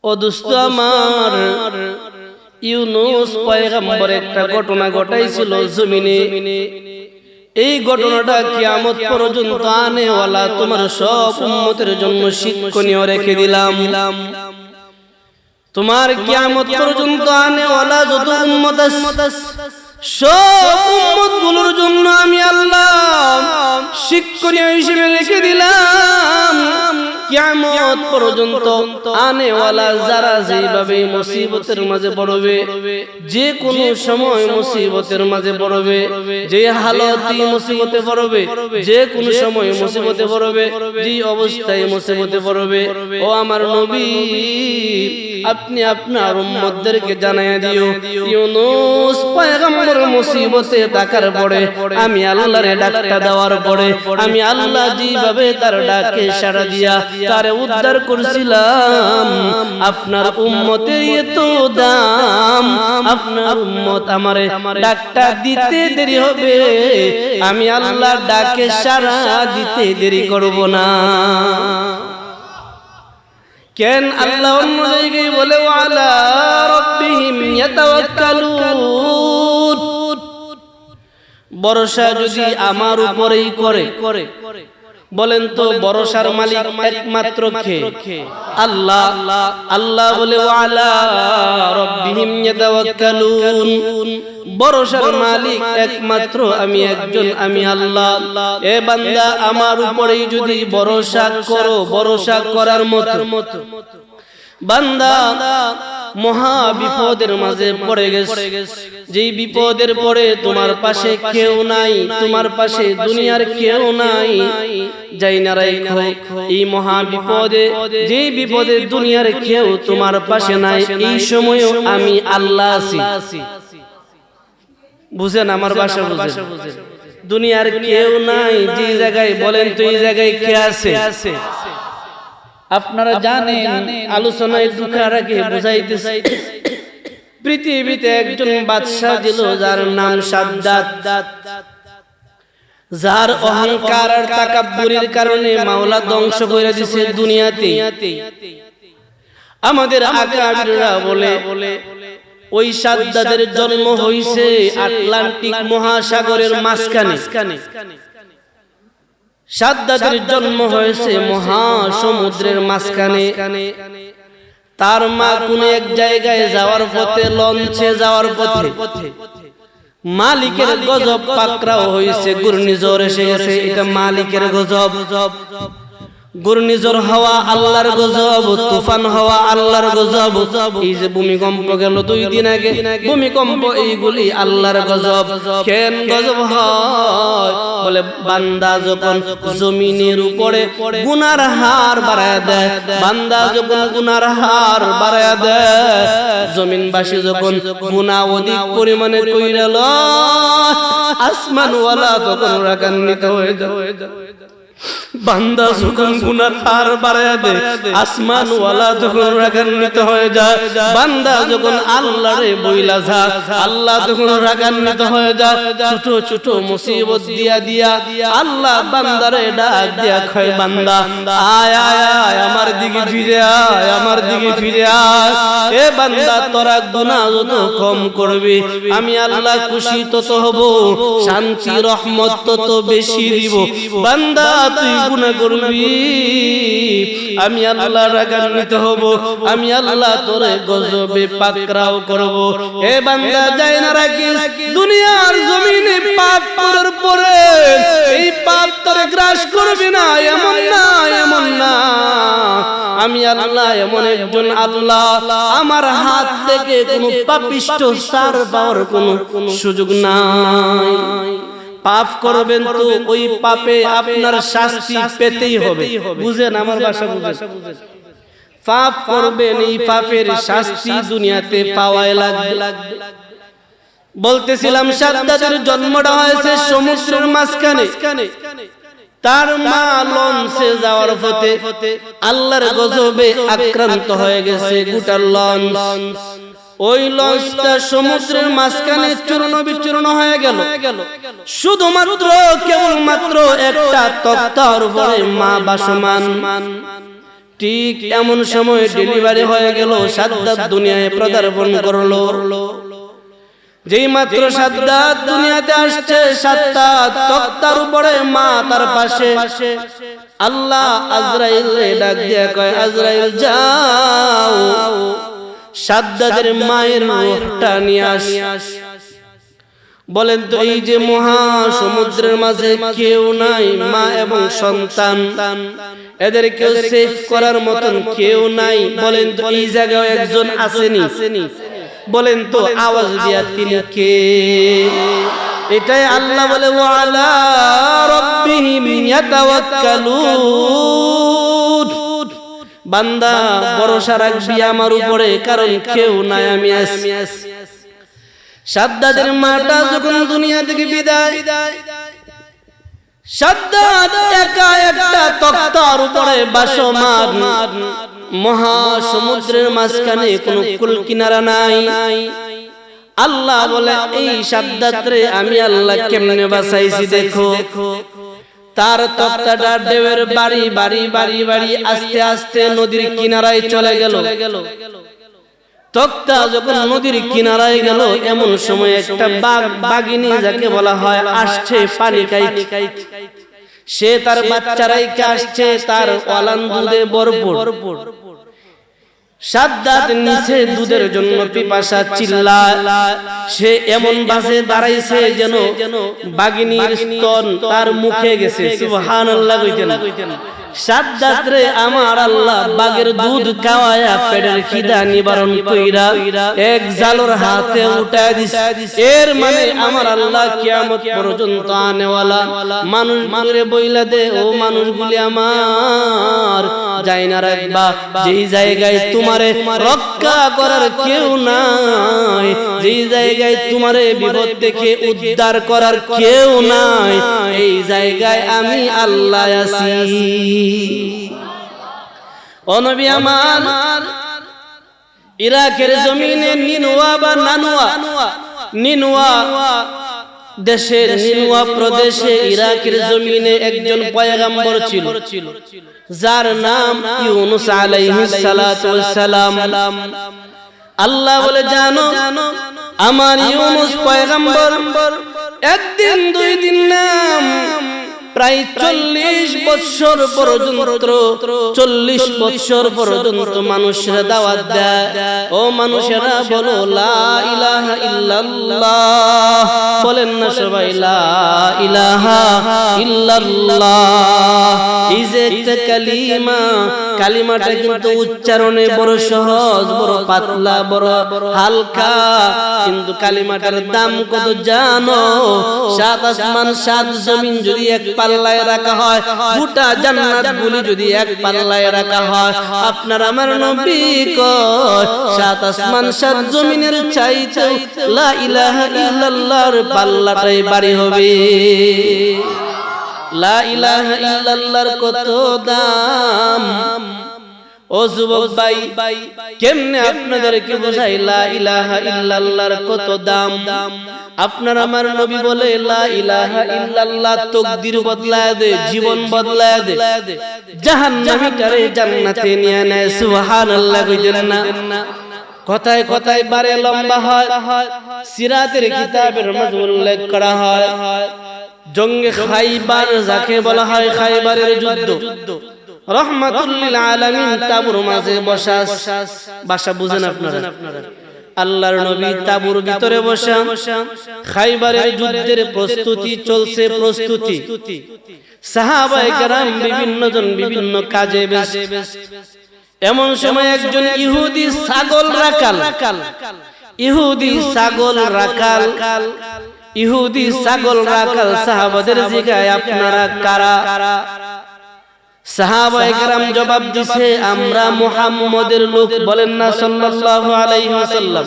ও দোস্ত আমার, ইউনূস পয়গম্বর একটা ঘটনা ঘটাইছিল জমিনে। এই ঘটনাটা কিয়ামত পর্যন্ত আনেওয়ালা তোমার সব উম্মতের জন্য শিক্ষণীয় রেখে দিলাম। তোমার কিয়ামত পর্যন্ত আনেওয়ালা যত উম্মত আছে সব উম্মত গুলোর জন্য আমি আল্লাহ শিক্ষণীয় হিসেবে রেখে দিলাম। কিয়ামত পর্যন্ত আনেওয়ালা যারা যেভাবে মুসিবতের মাঝে পড়বে, যে কোনো সময় মুসিবতের মাঝে পড়বে, যে হালতে মুসিবতে পড়বে, যে কোনো সময় মুসিবতে পড়বে, যে অবস্থায় মুসিবতে পড়বে, ও আমার নবী আপনি আপনার উম্মতদেরকে জানায়া দিও, ইউনূস পয়গম্বর মুসিবতে থাকার পরে আমি আল্লাহরে ডাকটা দেওয়ার পরে আমি আল্লাহ যেভাবে তার ডাকে সাড়া দিয়া তারে উদ্ধার করছিলাম, আপনার উম্মতের এত দাম, আপনার উম্মত আমারে ডাকটা দিতে দেরি হবে, আমি আল্লাহ ডাকে সাড়া দিতে দেরি করব না। কেন আল্লাহ অন্য জায়গায় বলে ওয়ালা রাব্বিহিম ইয়াতাওয়াক্কালুন, ভরসা যদি আমার উপরেই করে। বলেন তো ভরসার মালিক একমাত্র কে? আল্লাহ। আল্লাহ বলে ওয়ালা রাব্বিহিম ইয়াতাওয়াক্কালুন, ভরসার মালিক একমাত্র আমি একজন, আমি আল্লাহ। এ বান্দা আমার উপরেই যদি ভরসা করো, ভরসা করার মতো বান্দা মহা বিপদের মাঝে পড়ে গেছে, যেই বিপদের পরে তোমার পাশে কেউ নাই, তোমার পাশে দুনিয়ার কেউ নাই, যাই না রাখো এই মহা বিপদে, যেই বিপদে দুনিয়ার কেউ তোমার পাশে নাই, এই সময়ও আমি আল্লাহ আছি। বুঝেন আমার ভাষা? বুঝেন? দুনিয়ার কেউ নাই, যে জায়গায় বলেন তো এই জায়গায় কে আছে? আপনারা জানেন, আলোচনায় ঢোকার আগে বুঝাইতেছি, পৃথিবীতে একজন বাদশা ছিল যার নাম সাদ্দাত, যার অহংকার আর তাকাব্বুরের কারণে মাওলা ধ্বংস করে দিয়েছে দুনিয়াতে। আমাদের আকাবিররা বলে ওই সাদ্দাতের জন্ম হইছে আটলান্টিক মহাসাগরের মাঝখানে, সাদ্দাতের জন্ম হয়েছে মহাসমুদ্রের মাঝখানে। তার মা কোন এক জায়গায় যাওয়ার পথে, লঞ্চে যাওয়ার পথে মালিকের গজব পাকড়াও হয়েছে, ঘূর্ণিঝড় এসে গেছে। এটা মালিকের গজব। ঘূর্ণিঝড় হওয়া আল্লাহর গজব, তুফান হওয়া আল্লাহর গজব। এই যে ভূমিকম্প গেল 2 দিন আগে, ভূমিকম্প, এইগুলি আল্লাহর গজব। কেন গজব হয়? বলে বান্দা যখন জমিনের উপরে গুনার হার বাড়ায় দেয়, বান্দা যখন গুনার হার বাড়ায় দেয়, জমিনবাসী যখন গুনাহ অধিক পরিমাণে কইরা লয়, আসমানওয়ালা তখন রাগান্বিত হয়ে যায়। বান্দা যখন গুনার হার বাড়ায় দেয়, আসমানওয়ালা তখন রাগান্বিত হয়ে যায়। বান্দা যখন আল্লাহরে বইলা যায়, আল্লাহ তখন রাগান্বিত হয়ে যায়। ছোট ছোট মুসিবত দিয়া আল্লাহ বান্দারে ডাক দিয়া কয়, বান্দা আয় আয় আয় আমার দিকে ফিরে আয়, আমার দিকে ফিরে আয়। এ বান্দা তোরা গুনাহ যত কম করবি আমি আল্লাহ খুশি তত হব, শান্তি রহমত তত বেশি দিব। বান্দা তুই গুনাহ করবি আমি আল্লাহ রাগান্বিত হব, আমি আল্লাহ তোরে গজবে পাকড়াও করব। এ বান্দা যাই না রাখিস, দুনিয়ার জমিনে পাপ করার পরে এই পাপ তোরে গ্রাস করবে না, এমন না, এমন না। আমি আল্লাহ এমন একজন আল্লাহ, আমার হাত থেকে কোনো পাপিষ্ঠ সার পাওয়ার কোনো সুযোগ নাই। পাপ করবেন তো ওই পাপে আপনার শাস্তি পেতেই হবে। বুঝেন আমার ভাষা? বুঝেন? পাপ করবেন, এই পাপের শাস্তি দুনিয়াতে পাওয়াই লাগবে। বলতেছিলাম সাদ্দাতের জন্মটা হয়েছে সমুদ্রের মাঝখানে। তার মা লঞ্চে যাওয়ার পথে আল্লাহর গজবে আক্রান্ত হয়ে গেছে গোটা লঞ্চ। ওই লঞ্চটা সমুদ্রের মাঝখানে চূর্ণ বিচূর্ণ হয়ে গেল। শুধুমাত্র কেবলমাত্র একটা তক্তার উপরে মা ভাসমান। ঠিক এমন সময় ডেলিভারি হয়ে গেল, সাদ্দাত দুনিয়ায় পদার্পণ করলো। যেই মাত্র সাদ্দাত দুনিয়াতে আসছে, সাদ্দাত তক্তার উপরে, মা তার পাশে। আল্লাহ আজরাইলকে ডাক দিয়া কয়, আজরাইল যাও সাদ্দাতের মায়ের রূহটা নিয়ে আস। বলেন তো, এই যে মহা সমুদ্রের মাঝে কেউ নাই, মা এবং সন্তান, এদের কেউ সেভ করার মতন কেউ নাই। বলেন তো, এই জায়গায় একজন আসেনি? বলেন তো আওয়াজ দিয়া তিনি কে? এটাই আল্লাহ বলে, ওয়া আলা রাব্বিহিম ইয়াতাওয়াক্কালুন। বান্দা ভরসা রাখবি আমার উপরে, কারণ কেউ নাই, আমি আছি। সাদ্দাতের মাটা যখন দুনিয়া থেকে বিদায়, সাদ্দাত একা একটা তক্তার উপরে বাসমান, মহা সমুদ্রের মাঝখানে কোনো কুল কিনারা নাই। আল্লাহ বলে, এই সাদ্দাতরে আমি আল্লাহ কেমনে বাঁচাইছি দেখো। তার তক্তাটা ঢেউয়ের বাড়ি বাড়ি বাড়ি বাড়ি আস্তে আস্তে নদীর কিনারায় চলে গেল। তক্তা যখন নদীর কিনারায় গেল, এমন সময় একটা বাঘিনী, যাকে বলা হয়, আসছে পানি খাইতে। সে তার বাচ্চারাইকে আসছে, তার ওলান দুধে ভরপুর। সাদ্দাত নিচে দুধের জন্য পিপাসা চিল্লায়। সে এমন ভাবে দাঁড়াইছে যেন বাঘিনীর স্তন তার মুখে গেছে। সুবহানাল্লাহ কইতেন। সাদ্দাত রে আমার আল্লাহ বাঘের দুধ খাওয়ায়া পেটের খিদা নিবারণ কইরা এক জালর হাতে উঠায় দিছে। এর মানে আমার আল্লাহ কিয়ামত পর্যন্ত আনেওয়ালা মানুষ মানরে বইলা দে, ও মানুষগুলি আমার যাই না রাখবা, যেই জায়গায় তোমারে রক্ষা করার কেউ নাই, যেই জায়গায় তোমারে বিপদ থেকে উদ্ধার করার কেউ নাই, এই জায়গায় আমি আল্লাহ আছি। ও নবী আমার, ইরাকের জমিনে নিনুয়া বা নিনুয়া দেশের নিনুয়া প্রদেশে ইরাকের জমিনে একজন পয়গম্বর ছিল, যার নাম ইউনুস আলাইহিস সালাতু ওয়াস সালাম। আল্লাহ বলে, জানো আমার ইউনুস পয়গম্বর একদিন দুই দিন নাম প্রায় 40 বছর পর্যন্ত মানুষেরা দাওয়াত দেয়। ও মানুষেরা বলো লা ইলাহা ইল্লাল্লাহ, বলেন না সবাই লা ইলাহা ইল্লাল্লাহ। এই যে একটা কালিমাটা কিন্তু উচ্চারণে বড় সহজ, বড় পাতলা, বড় হালকা, কিন্তু কালিমাটার দাম কত জানো? 7 আসমান 7 জমিন যদি এক পাল্লায় রাখা হয়, গোটা জান্নাত গুলি যদি এক পাল্লায় রাখা হয়, আপনার আমার নবী কয় 7 আসমান 7 জমিনের চাইতে লা ইলাহা ইল্লাল্লাহর পাল্লাটাই ভারী হবে। লা ইলাহা ইল্লাল্লাহর কত দাম! ও যুবক ভাই, কেমনে আপনাদেরকে বোঝাই লা ইলাহা ইল্লাল্লাহর কত দাম? আপনার আমার নবী বলে লা ইলাহা ইল্লাল্লাহ তাকদীর বদলায় দে, জীবন বদলায় দে, জাহান্নামীটারে জান্নাতে নিয়ে নেয়। সুবহানাল্লাহ কইতেন না? কথায় কথায় বারে লম্বা হয়। সিরাতের কিতাবের মাঝে উল্লেখ করা হয় জঙ্গে খাইবার, যাকে বলা হয় খাইবারের যুদ্ধ, রহমাতুল লিল আলামিন তাবুর মাঝে বসা বুঝেন আপনারা? আল্লাহর নবী তাবুর ভিতরে বসা, খাইবারের যুদ্ধের প্রস্তুতি চলছে। সাহাবায়ে কেরাম বিভিন্ন জন বিভিন্ন কাজে ব্যস্ত। এমন সময় একজন ইহুদি ছাগল রাখাল সাহাবাদের জিজ্ঞায়, আপনারা কারা? সাহাবায়ে কেরাম জবাব দিছে, আমরা মুহাম্মদের লোক। বলেন না সাল্লাল্লাহু আলাইহি ওয়াসাল্লাম।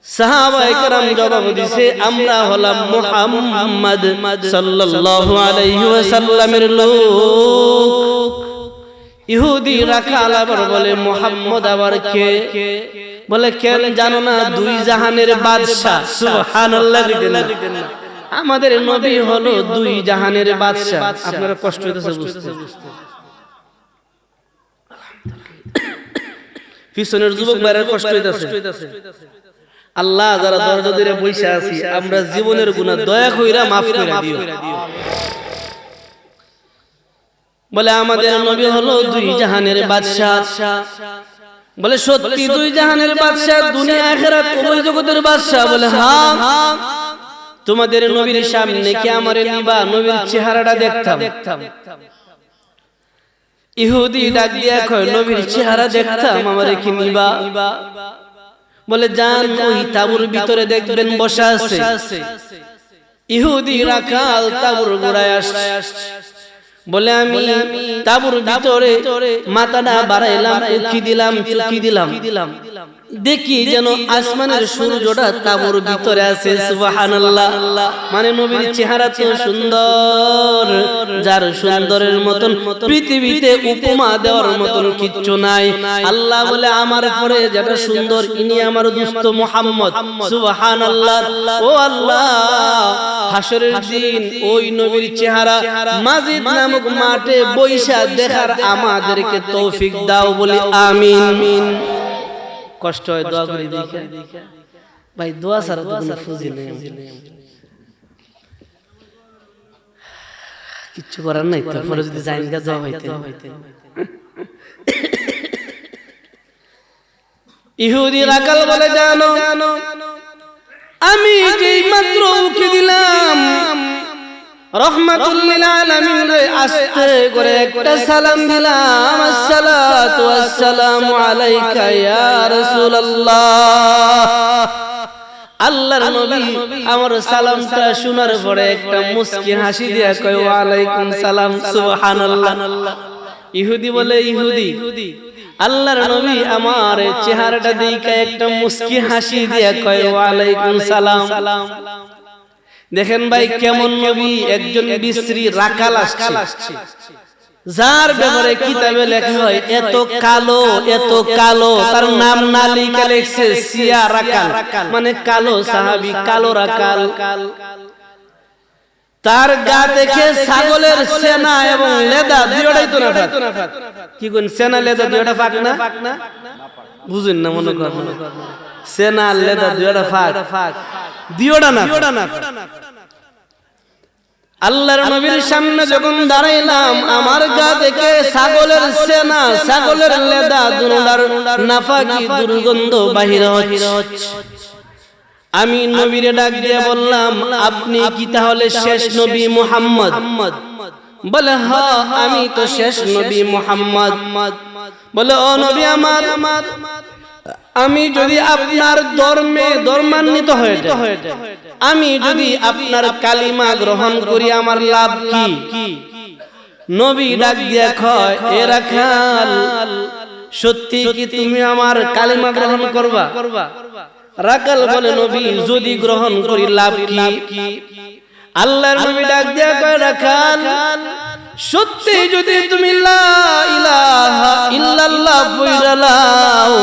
সাহাবায়ে কেরাম জবাব দিছে, আমরা হলাম মুহাম্মদ সাল্লাল্লাহু আলাইহি ওয়াসাল্লামের লোক। ইহুদি রাখাল আবার বলে, মুহাম্মদ আবার কে? বলে, কেন জানো না? 2 জাহানের বাদশা। সুবহানাল্লাহ কইতেন না? আমাদের নবী হলো 2 জাহানের বাদশা। আপনারা কষ্ট হইতেছে বুঝতে? পিছনের যুবক ভাইরা কষ্ট হইতাছে। আল্লাহ যারা দরজা ধরে বসে আছি আমরা জীবনের গুনাহ দয়া কইরা maaf কইরা দিও। বলে আমাদের নবী হলো দুই জাহানের বাদশা। বলে সত্যি দুই জাহানের বাদশা, দুনিয়া আখিরাত উভয় জগতের বাদশা? বলে হ্যাঁ। তোমাদের নবীর সামনে কি আমারে নিবা? নবীর চেহারাটা দেখতাম। ইহুদি ডাক দিয়া কয় নবীর চেহারা দেখতাম, আমারে কি নিবা? বলে যান ওই তাঁবুর ভিতরে দেখবেন বসা আছে। ইহুদি রাখাল তাঁবুর গোড়ায় আসছে। বলে আমি তাঁবুর ভিতরে মাথাটা বাড়াইলাম, উকি দিলাম, দেখি যেন আসমানের সূর্যটা তাঁবুর ভিতরে আছে। সুবহানাল্লাহ। মানে নবীর চেহারা তো সুন্দর, যার সুন্দরের মতন পৃথিবীতে উপমা দেওয়ার মতন কিচ্ছু নাই। আল্লাহ বলে আমার পরে যেটা সুন্দর ইনি আমার দোস্ত মুহাম্মদ। সুবহানাল্লাহ। ও আল্লাহ, হাসরের দিন ওই নবীর চেহারা মাজিদ নামক মাঠে বৈশা দেখার আমাদেরকে তৌফিক দাও বলি আমিন। কষ্ট হয় দোয়া করি দেখে ভাই, দোয়া ছাড়া তো কোনো ফুজি নেই, কিচ্ছু করার নাই। তারপরে যদি জাইনগা দোয়া হইতে। ইহুদি রাখাল বলে জানো আমি যেই মাত্র উকি দিলাম রহমাতুল লিল আলামিন রে আস্তে করে একটা সালাম দিলাম, আসসালাতু ওয়াসসালামু আলাইকা ইয়া রাসূলুল্লাহ। আল্লাহর নবী আমার সালামটা শোনার পরে একটা মুস্কি হাসি দিয়া কয় ওয়া আলাইকুম সালাম। সুবহানাল্লাহ। ইহুদি বলে ইহুদি আল্লাহর নবী আমার চেহারাটা দেখে একটা মুস্কি হাসি দিয়া কয় ওয়া আলাইকুম সালাম। দেখেন ভাই কেমন নবী, একজন বিশ্রী রাখাল আসছে, যার ব্যাপারে কিতাবে লেখা হয় এত কালো তার নাম না লিখে লেখছে সিয়া রাখাল, মানে কালো সাহাবী, কালো রাখাল। তার গা দেখে ছাগলের সেনা এবং লেদা দুইটাই তো না। কি কোন সেনা লেদা দুইটা ফাঁক না? বুঝেন না মনে করেন সেনা লেদা দুইটা ফাঁক, দুইটা না। আল্লাহর নবীর সামনে যখন দাঁড়াইলাম আমার গা থেকে ছাগলের সেনা, ছাগলের লেদা দুটার নাফাকি দুর্গন্ধ বাহির হচ্ছে। আমি নবীরে ডাক দিয়ে বললাম আপনি কি তাহলে শেষ নবী মুহাম্মদ? বলে হ্যাঁ আমি তো শেষ নবী মুহাম্মদ। বলে ও নবী আমার, আমি যদি আপনার ধর্মান্বিত হয়ে যাই, আমি যদি আপনার কালিমা গ্রহণ করি আমার লাভ কি? নবী ডাক দিয়া কয় এ রাখাল সত্যি কি তুমি আমার কালিমা গ্রহণ করবা? রাখাল বলে নবী যদি গ্রহণ করি লাভ কি? আল্লাহর নবী ডাক দিয়া কয় রাখাল সত্যি যদি তুমি লা ইলাহা ইল্লাল্লাহ বইরালাও,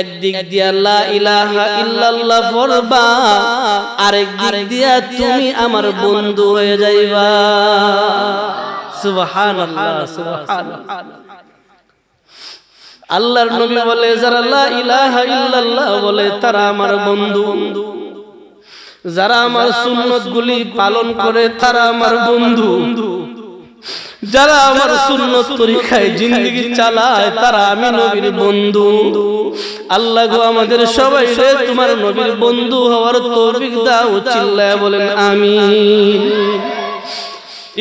একদিক দিয়া লা ইলাহা ইল্লাল্লাহ পড়বা, আরেক দিক দিয়া তুমি আমার বন্ধু হয়ে যাইবা। সুবহানাল্লাহ, সুবহানাল্লাহ। আল্লাহর নবী বলে যারা লা ইলাহা ইল্লাল্লাহ বলে তারা আমার বন্ধু, যারা আমার সুন্নাত গুলি পালন করে তারা আমার বন্ধু, যারা আমার সুন্নাত তরিকায় জিন্দেগি চালায় তারা আমি নবীর বন্ধু। আল্লাহ গো আমাদের সবাইকে তোমার নবীর বন্ধু হওয়ার তৌফিক দাও, চিল্লায়া বলেন আমিন।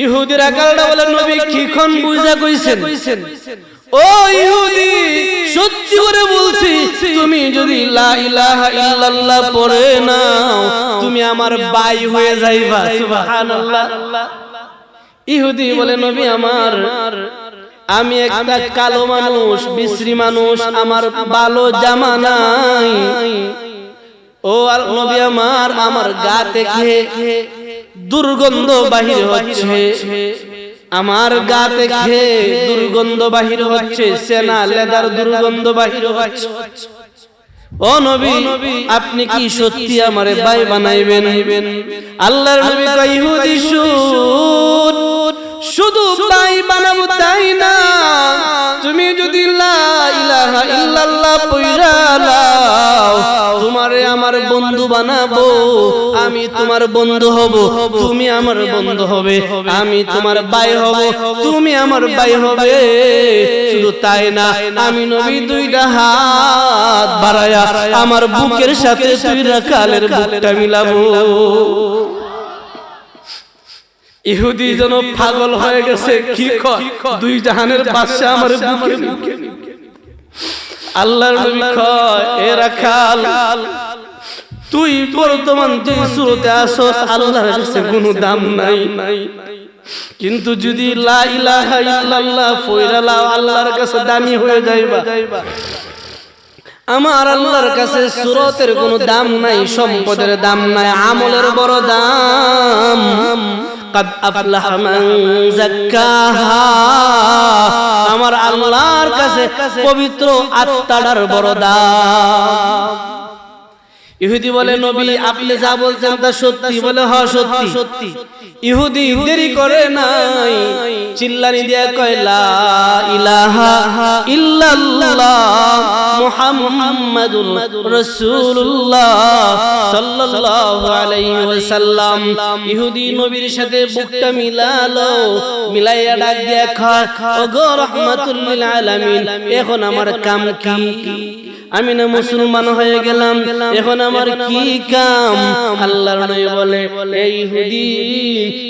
ইহুদি রাখালটা বলে নবী কিখন বুঝা কইছেন? ও ইহুদি সত্যি করে বলছি তুমি যদি লা ইলাহা ইল্লাল্লাহ পড়ে নাও তুমি আমার ভাই হয়ে যাইবা। সুবহানাল্লাহ। ইহুদি বলে নবী আমার, আমি একটা কালো মানুষ, বিশ্রী মানুষ, আমার ভালো জামা নাই। ও নবী আমার, আমার গা থেকে দুর্গন্ধ বাহির হচ্ছে, আমার গা থেকে দুর্গন্ধ বাহির হচ্ছে, সেনা লেদার দুর্গন্ধ বাহির হচ্ছে। ও নবী আপনি কি সত্যি আমারে ভাই বানাইবেন? আল্লাহর নবী কয় ইহুদি শুধু ভাই বানাবো তাই না, তুমি যদি লা ইলাহা ইল্লাল্লাহ বানাবো, আমি তোমার বন্ধু হব, তুমি আমার বন্ধু হবে, আমি তোমার ভাই হব, তুমি আমার ভাই হবে। শুধু তাই না, আমি নবী দুইটা হাত বাড়ায়া আমার বুকের সাথে দুই রাখালের বুকটা মিলাবো। ইহুদি যেন পাগল হয়ে গেছে, কি কয় দুই জাহানের বাদশা আমার বুকে। আল্লাহর নবী কয়, এ রাখাল, তুই বর্তমান যে সুরতে আসস আল্লাহর কাছে কোনো দাম নাই, কিন্তু যদি লা ইলাহা ইল্লাল্লাহ পয়রা লাও আল্লাহর কাছে দামি হয়ে যাইবা। আমার আল্লাহর কাছে সুরতের কোনো দাম নাই, সম্পদের দাম নাই, আমলের বড় দাম। قد أفلح من زكاها, আমার আল্লাহর কাছে পবিত্র আত্মার বড় দাম। ইহুদি বলে, নবী আপনি যা বলছেন তা সত্যি? বলে হ্যাঁ সত্যি। ইহুদি দেরি করে নাই, চিল্লানি দিয়ে কয়, লা ইলাহা ইল্লাল্লাহ মুহাম্মাদুর রাসূলুল্লাহ সাল্লাল্লাহু আলাইহি ওয়াসাল্লাম। ইহুদি নবীর সাথে বুকটা মিলালো, মিলাইয়া ডাক দিয়ে কয়, ওগো রাহমাতুল লিল আলামিন, এখন আমার কাম কি? আমি না মুসলমান হয়ে গেলাম, এখন আমার কি কাম? আল্লাহর নবী বলে, এই ইহুদি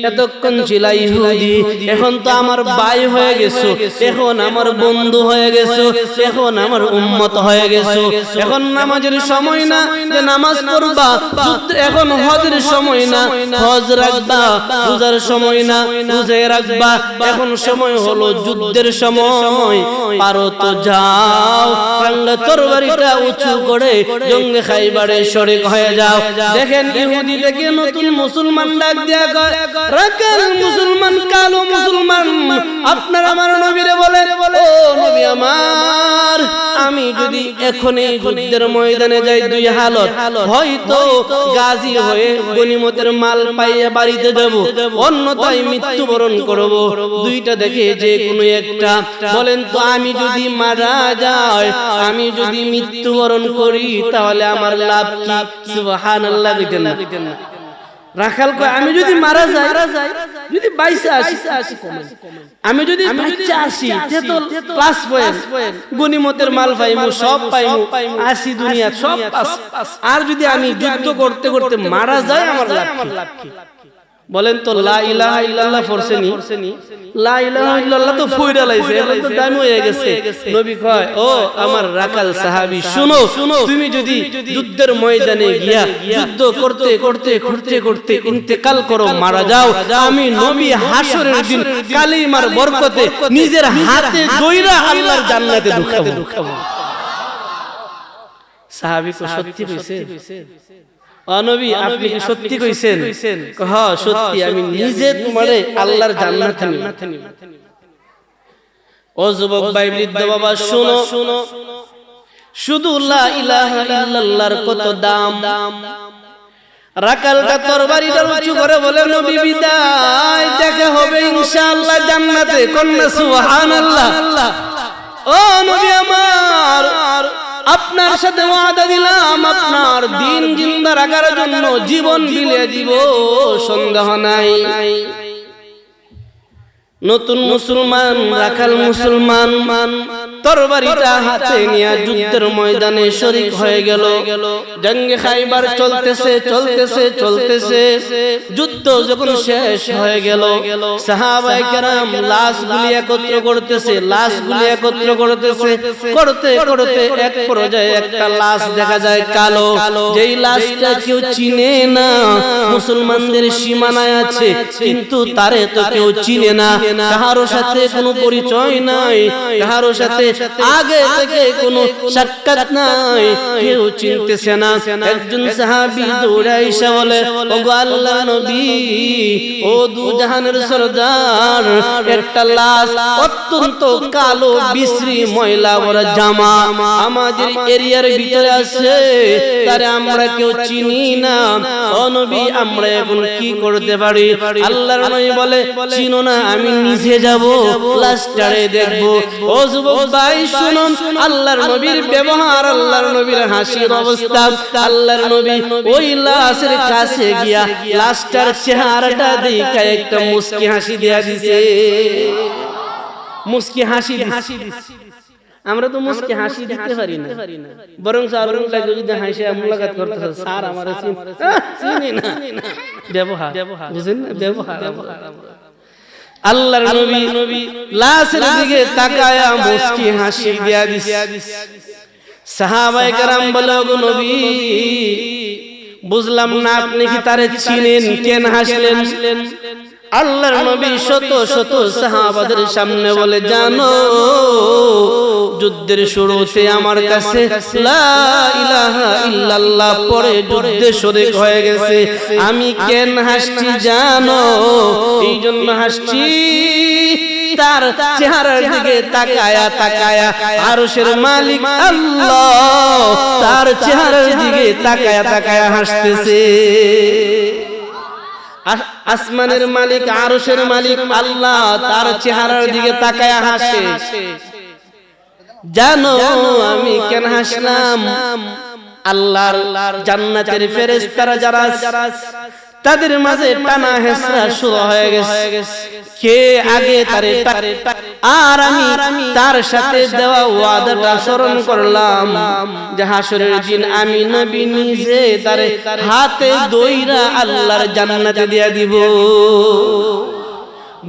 এতক্ষণ ছিল ইহুদি, এখন তো আমার ভাই হয়ে গেছো, এখন আমার বন্ধু হয়ে গেছো, এখন আমার উম্মত হয়ে গেছো। এখন নামাজের সময় না যে নামাজ পড়বা, এখন হজের সময় না হজ রাখবা, রোজার সময় না রোজা রাখবা, এখন সময় হলো যুদ্ধের সময়। পারো তো যাও, তরবারিটা উঁচু করে জঙ্গে খাইবারে শরীক হয়ে যাও। দেখেন ইহুদি থেকে নতুন মুসলমান ডাক দেয়া কয়, রাকাল মুসলমান, কালো মুসলমান, আপনার আমার নবীরে বলে, ও নবী আমার, আমি যদি এখনই যুদ্ধের ময়দানে যাই দুই হালত, হয়তো গাজী হয়ে গনিমতের মাল পাইয়া বাড়িতে যাব, অন্যথায় মৃত্যুবরণ করব। দুইটা দেখে যে কোনো একটা বলেন তো, আমি যদি মারা যাই, আমি যদি মৃত্যুবরণ করি, তাহলে আমার লাভ কি? সুবহানাল্লাহ দিতেন না? রাখাল কয়, আমি যদি মারা যাই, যদি বাইসে আসি, আমি যদি বাচ্চা আসি, তো প্লাস পয়েন্ট, গনিমতের মাল পাইমু, সব পাইমু, আসি দুনিয়া সব পাস। আর যদি আমি যুদ্ধ করতে করতে মারা যাই, আমার লাভ কি? বলেন তো, লা ইলাহা ইল্লাল্লাহ পড়ছেনি? লা ইলাহা ইল্লাল্লাহ তো ফইরা লাইছে, এখন তো দামি হয়ে গেছে। নবী কয়, ও আমার রাকাল সাহাবী, শুনো, তুমি যদি যুদ্ধের ময়দানে গিয়া যুদ্ধ করতে করতে করতে করতে ইন্তেকাল করো, মারা যাও, আমি নবী হাসরের দিন কালিমার বরকতে নিজের হাতে দইরা আল্লাহর জান্নাতে ঢুকাবো। সাহাবী তো সত্যি কইছে? নবী আপনি কি সত্যি কইছেন? হ্যাঁ সত্যি, আমি নিজে তোমারে আল্লাহর জান্নাতে নিব। ও যুবক ভাই, বৃদ্ধ বাবা, শুনো, শুধু লা ইলাহা ইল্লাল্লাহর কত দাম। রাকালটা তরবারিটা উঁচু করে বলে, নবী বিদায়, দেখা হবে ইনশাআল্লাহ জান্নাতে। কন্যা সুবহানাল্লাহ। ও নবী আমার, আপনার সাথে ওয়াদা দিলাম, আপনার দিন জিন্দা রাখার জন্য জীবন বিলিয়ে দিব, সন্দেহ নাই। নতুন মুসলমান, রাখাল মুসলমান, তরবারিটা হাতে নিয়ে যুদ্ধের ময়দানে শরীক হয়ে গেল। জঙ্গে খাইবার চলতেছে, যুদ্ধ যখন শেষ হয়ে গেল, সাহাবায়ে কেরাম লাশগুলি একত্র করতেছে, করতে করতে এক পর্যায়ে একটা লাশ দেখা যায় কালো, যেই লাশটা কেউ চিনে না, মুসলমানদের সীমানায় আছে, কিন্তু তারে তো কেউ চিনে না, কাহারো সাথে কোনো পরিচয় নাই, কাহারো সাথে আগে থেকে কোনো সাক্ষাৎ নাই, কেউ চিনতেছে না। একজন সাহাবী দৌড়ে এসে বলে, ওগো আল্লাহর নবী, ও দুজাহানের সরদার, একটা লাশ, অত্যন্ত কালো বিশ্রী ময়লা ভরা জামা আমাদের এরিয়ার ভিতরে আছে, তারে আমরা কেউ চিনি না। ও নবী, আমরা এখন কি করতে পারি? আল্লাহর নবী বলে, চিনো না, আমি নিজে যাব, লাশটারে দেখবো। ও যুবক ভাই শুনুন, আল্লাহর নবীর ব্যবহার, আল্লাহর নবীর হাসির অবস্থা, আল্লাহর নবী ওই লাশের কাছে গিয়া লাশটার চেহারাটা দেখে একটা মুস্কি হাসি দিয়া দিছে। মুস্কি হাসি দিছে। আমরা তো মুস্কি হাসি দিতে পারি না, বরং সারুন লাগে যদি হাসি মুলাকাত করতে স্যার আমার চিনি না। ব্যবহার বুঝেন না, ব্যবহার। আল্লাহর নবী লাশের দিকে তাকায়া মুস্কি হাসি দিয়া দিছে। সাহাবায়ে কেরাম বলে, গো নবী বুঝলাম না আপনি কি তারে চিনেন, কেন হাসলেন? আল্লাহর নবী শত শত সাহাবাদের সামনে বলে, জানো যুদ্ধের শুরুতে আমার কাছে লা ইলাহা ইল্লাল্লাহ পড়ে যুদ্ধে শরীক হয়ে গেছে। আমি কেন হাসছি জানো? এই জন্য হাসছি, তার চেহারার দিকে তাকায়া তাকায়া আরশের মালিক আল্লাহ তার চেহারার দিকে তাকায়া তাকায়া হাসতেছে। আসমানের মালিক, আরশের মালিক আল্লাহ তার চেহারার দিকে তাকায়া হাসে। জানো আমি কেন হাসলাম? আল্লাহর জান্নাতের ফেরেশতারা যারা তাদের মাঝে টানা হেসরা শুরু হয়ে গেছে। কে আগে তারে, আর আমি তার সাথে দেওয়া ওয়াদাটা স্মরণ করলাম যে হাসরের দিন আমি নবী নিজে তারে হাতে দইরা আল্লাহর জান্নাতে দিয়া দিব।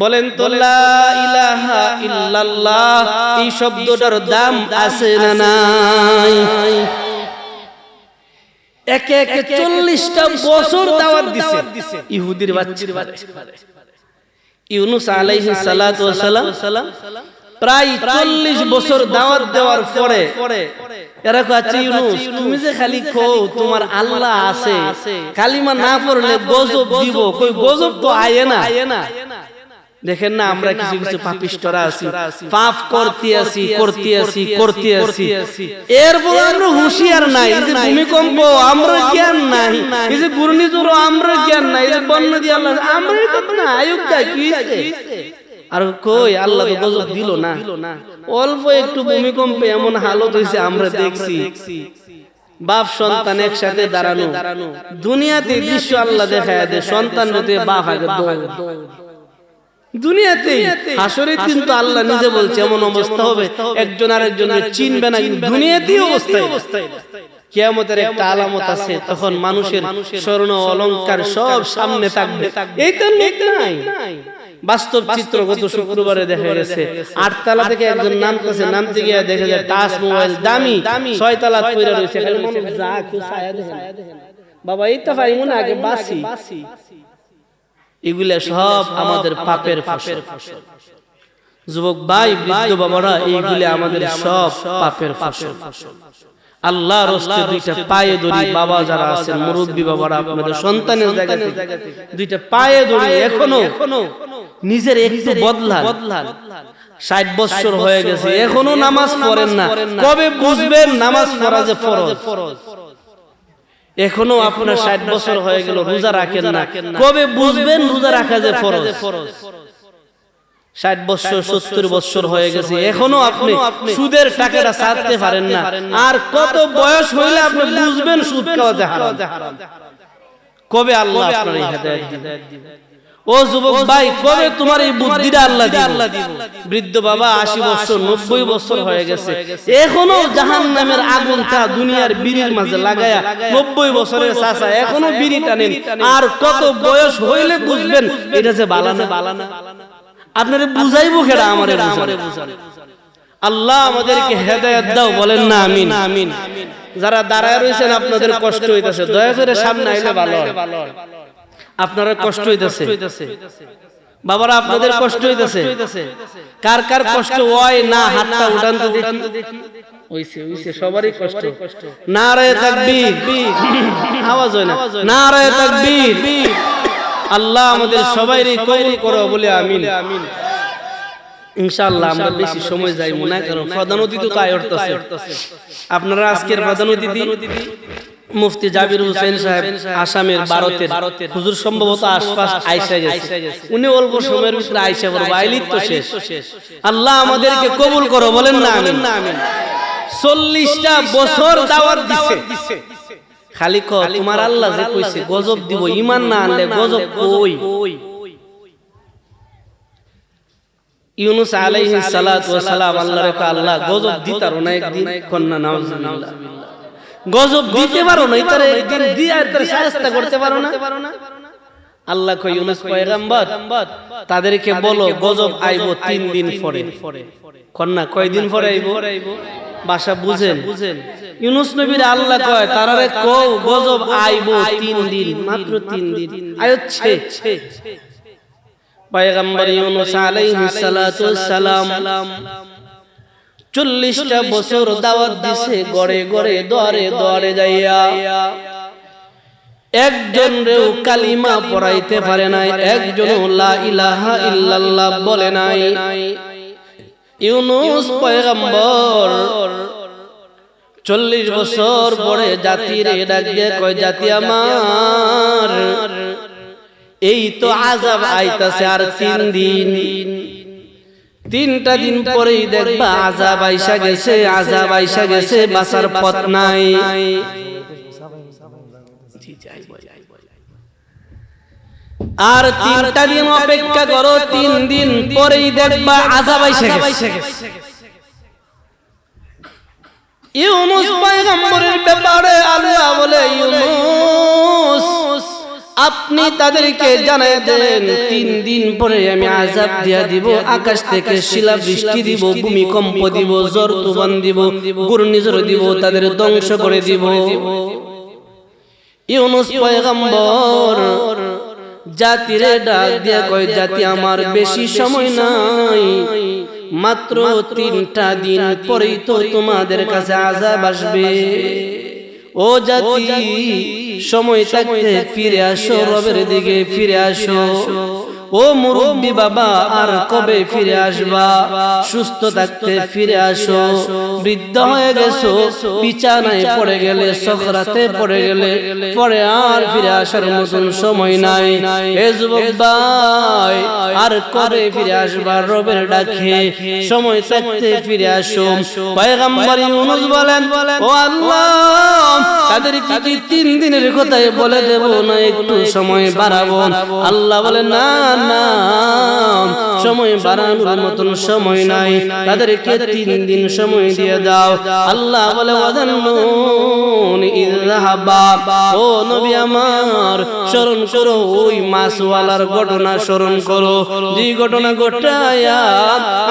বলেন তো লা ইলাহা ইল্লাল্লাহ এই শব্দটার দাম আছে না নাই? একে একে 40টা বছর দাওয়াত দিছে ইহুদির বাচ্চা। ইউনূস আলাইহিস সালাতু ওয়াস সালাম প্রায় 40 বছর দাওয়াত দেওয়ার পরে এরা কইছে, ইউনূস তুমি যে খালি কও তোমার আল্লাহ আছে, কালিমা না পড়লে গজব দিব। কই গজব তো আয়ে না। দেখেন না আমরা কিছু কিছু পাপিষ্টরা আছি, পাপ করতে আছি। এরপর আমরা হুঁশিয়ার নাই। এই যে ভূমিকম্প আমরা জ্ঞান নাই, এই যে ঘূর্ণিঝড় আমরা জ্ঞান নাই, এই যে বন্যা দিয়ে আল্লাহ আমরা কথা না আয়ুব দা কি হইছে। আর কই আল্লাহ তো গজব দিল না। অল্প একটু ভূমিকম্পে এমন হালত হইছে আমরা দেখছি। বাপ সন্তান একসাথে দাঁড়ানো, দুনিয়াতে দৃশ্য আল্লাহ দেখায় দেয়, সন্তান হতে বাপ আগে দুনিয়াতে। হাসরে কিন্তু আল্লাহ নিজে বলছে এমন অবস্থা হবে একজন আরেকজনকে চিনবে না, কিন্তু দুনিয়াতেই অবস্থা। কিয়ামতের একটা আলামত আছে, তখন মানুষের স্বর্ণ অলংকার সব সামনে থাকবে। এইটা লোক নাই, বাস্তব চিত্র গত শুক্রবারে দেখা গেছে। 8 তলা থেকে একজন নামতেছে, নামতে গিয়ে দেখা যায় টাচ মোবাইল দামি 6 তলা পয়রা রয়েছে। খালি মনে যা কেউ ছায়া দেখে বাবা এইটা পাইমু না আগে বাসি। এগুলা সব আমাদের পাপের ফসল। যুবক ভাই, বৃদ্ধ বাবারা, এইগুলা আমাদের সব পাপের ফসল। আল্লাহর রাস্তায় দুইটা পায়ে ধরি, বাবা যারা আছেন মুরব্বি বাবারা, আপনাদের সন্তানের জায়গাতে দুইটা পায়ে ধরি, এখনো নিজের একটু বদলান। 60 বছর হয়ে গেছে এখনো নামাজ পড়েন না। কবে বুঝবেন নামাজ পড়া যে ফরজ? এখনো আপনার 60 বছর হয়ে গেল রোজা রাখেন না, কবে বুঝবেন রোজা রাখা যে ফরজ? 60 বছর 70 বছর হয়ে গেছে এখনো আপনি সুদের টাকাটা ছাড়তে পারেন না। আর কত বয়স হইলে আপনি বুঝবেন সুদ খাওয়া যে হারাম? কবে আল্লাহ আপনার এই হেদায়েত দিবেন? ও যুবক ভাই, কবে তোমার এই বুদ্ধিটা আল্লাহ দিব? বৃদ্ধ বাবা 80 বছর 90 বছর হয়ে গেছে এখনো জাহান্নামের আগুনটা দুনিয়ার বিড়ির মাঝে লাগায়া 90 বছরের চাচা এখনো বিড়ি টানেন। আর কত বয়স হইলে বুঝবেন এটা যে বালানা? আপনারে বুঝাইবো কেডা? আমারে বুঝান। আল্লাহ আমাদেরকে হেদায়েত দাও, বলেন না আমিন। যারা দাঁড়ায় রয়েছেন আপনাদের কষ্ট হইতাছে, দয়া করে সামনে আইলে ভালো হয়। আপনারা কষ্ট হইতাছে বাবারা, আপনাদের কষ্ট হইতাছে। কার কার কষ্ট হয় না হাতটা উঠান তো দেখি। হইছে সবারই কষ্ট। নারায়ে তাকবীর, আওয়াজ হয় না। নারায়ে তাকবীর। আল্লাহ আমাদের সবাইরই কবুল করো বলে আমিন। ইনশাআল্লাহ আমরা বেশি সময় যাইব না, কারণ প্রধান অতিথি তো আয়রতাছে। আপনারা আজকের প্রধান অতিথি মুফতি জাবির হোসেন সাহেব আসামের ভারতের হুজুর সম্ভবত আশপাশ আইসা গেছে, উনি অল্প সময়ের ভিতরে আইসা বলবো আইলিত তো শেষ। আল্লাহ আমাদেরকে কবুল করো, বলেন না আমিন। 40টা বছর দাওয়াত দিছে, খালি কও তোমার আল্লাহ যে কইছে গজব দিব, ঈমান না আনলে গজব কই? ইউনূস আলাইহিস সালাতু ওয়াস সালাম আল্লাহর কা আল্লাহ গজব দিতারো না একদিন, কন্না নাউজুবিল্লাহ, গজব দিতে পারো না, তারে একদিন দিয়া তার শায়েস্তা করতে পারো না। আল্লাহ কয় ইউনূস পয়গম্বর তাদেরকে বলো গজব আইবো 3 দিন পরে। কন্না কয় দিন পরে আইবো? ভাষা বুঝেন? ইউনূস নবীর আল্লাহ কয় তারারে কও গজব আইবো 3 দিন, মাত্র 3 দিন আইছে। পয়গম্বর ইউনূস আলাইহিস সালাতু ওয়াস সালাম 40টা বছর দাওয়াত দিছে, গড়ে গড়ে দরে দরে যাইয়া একজন রেও কালিমা পড়াইতে পারে নাই, একজন লা ইলাহা ইল্লাল্লাহ বলে নাই। ইউনূস পয়গম্বর 40 বছর পরে জাতির ডাক দিয়ে কয় জাতি আমার, এই তো আযাব আইতাছে আর 3 দিন, 3টা দিন পরেই দেখবা আযাব আইসা গেছে, আযাব আইসা গেছে, বাঁচার পথ নাই। আর 3টা দিন অপেক্ষা করো, 3 দিন পরেই দেখবা আযাব আইসা গেছে। ইউনূস পয়গম্বরের ব্যাপারে আল্লাহ বলে ইউনূস আপনি তাদেরকে জানায় দেন 3 দিন পরে আমি আযাব দিয়া দিব, আকাশ থেকে শিলা বৃষ্টি দিব, ভূমিকম্প দিব, ঝড় তুফান দিব, ঘূর্ণিঝড় দিব, তাদের ধ্বংস করে দিব। ইউনূস পয়গম্বর জাতিরে ডাক দিয়া কয় জাতি আমার বেশি সময় নাই, মাত্র 3টা দিন পরেই তো তোমাদের কাছে আযাব আসবে। ও জাতি সময় থাকতে ফিরে আসো, রবের দিকে ফিরে আসো। ও মুরব্বি বাবা আর কবে ফিরে আসবা? সুস্থ থাকতে ফিরে আসো। বৃদ্ধ হয়ে গেছো, বিছানায় পড়ে গেলে, সখরাতে পড়ে গেলে পরে আর ফিরে আসার মতন সময় নাই। এ যুবক ভাই আর কবে ফিরে আসবা? রবের ডাকে সময় থাকতে ফিরে আসো। পয়গম্বর ইউনূস বলেন ও আল্লাহ তাদেরকে কি 3 দিনের কথাই বলে দেব না একটু সময় বাড়াবো? আল্লাহ বলে না না, সময় বাড়ানোর মতন সময় নাই, তাদেরকে 3 দিন সময় দিয়ে দাও। আল্লাহ বলে ওয়াদান্নুন ইযহাবা, ও নবী আমার স্মরণ করো ওই মাছওয়ালার ঘটনা স্মরণ করো, যে ঘটনা ঘটায়া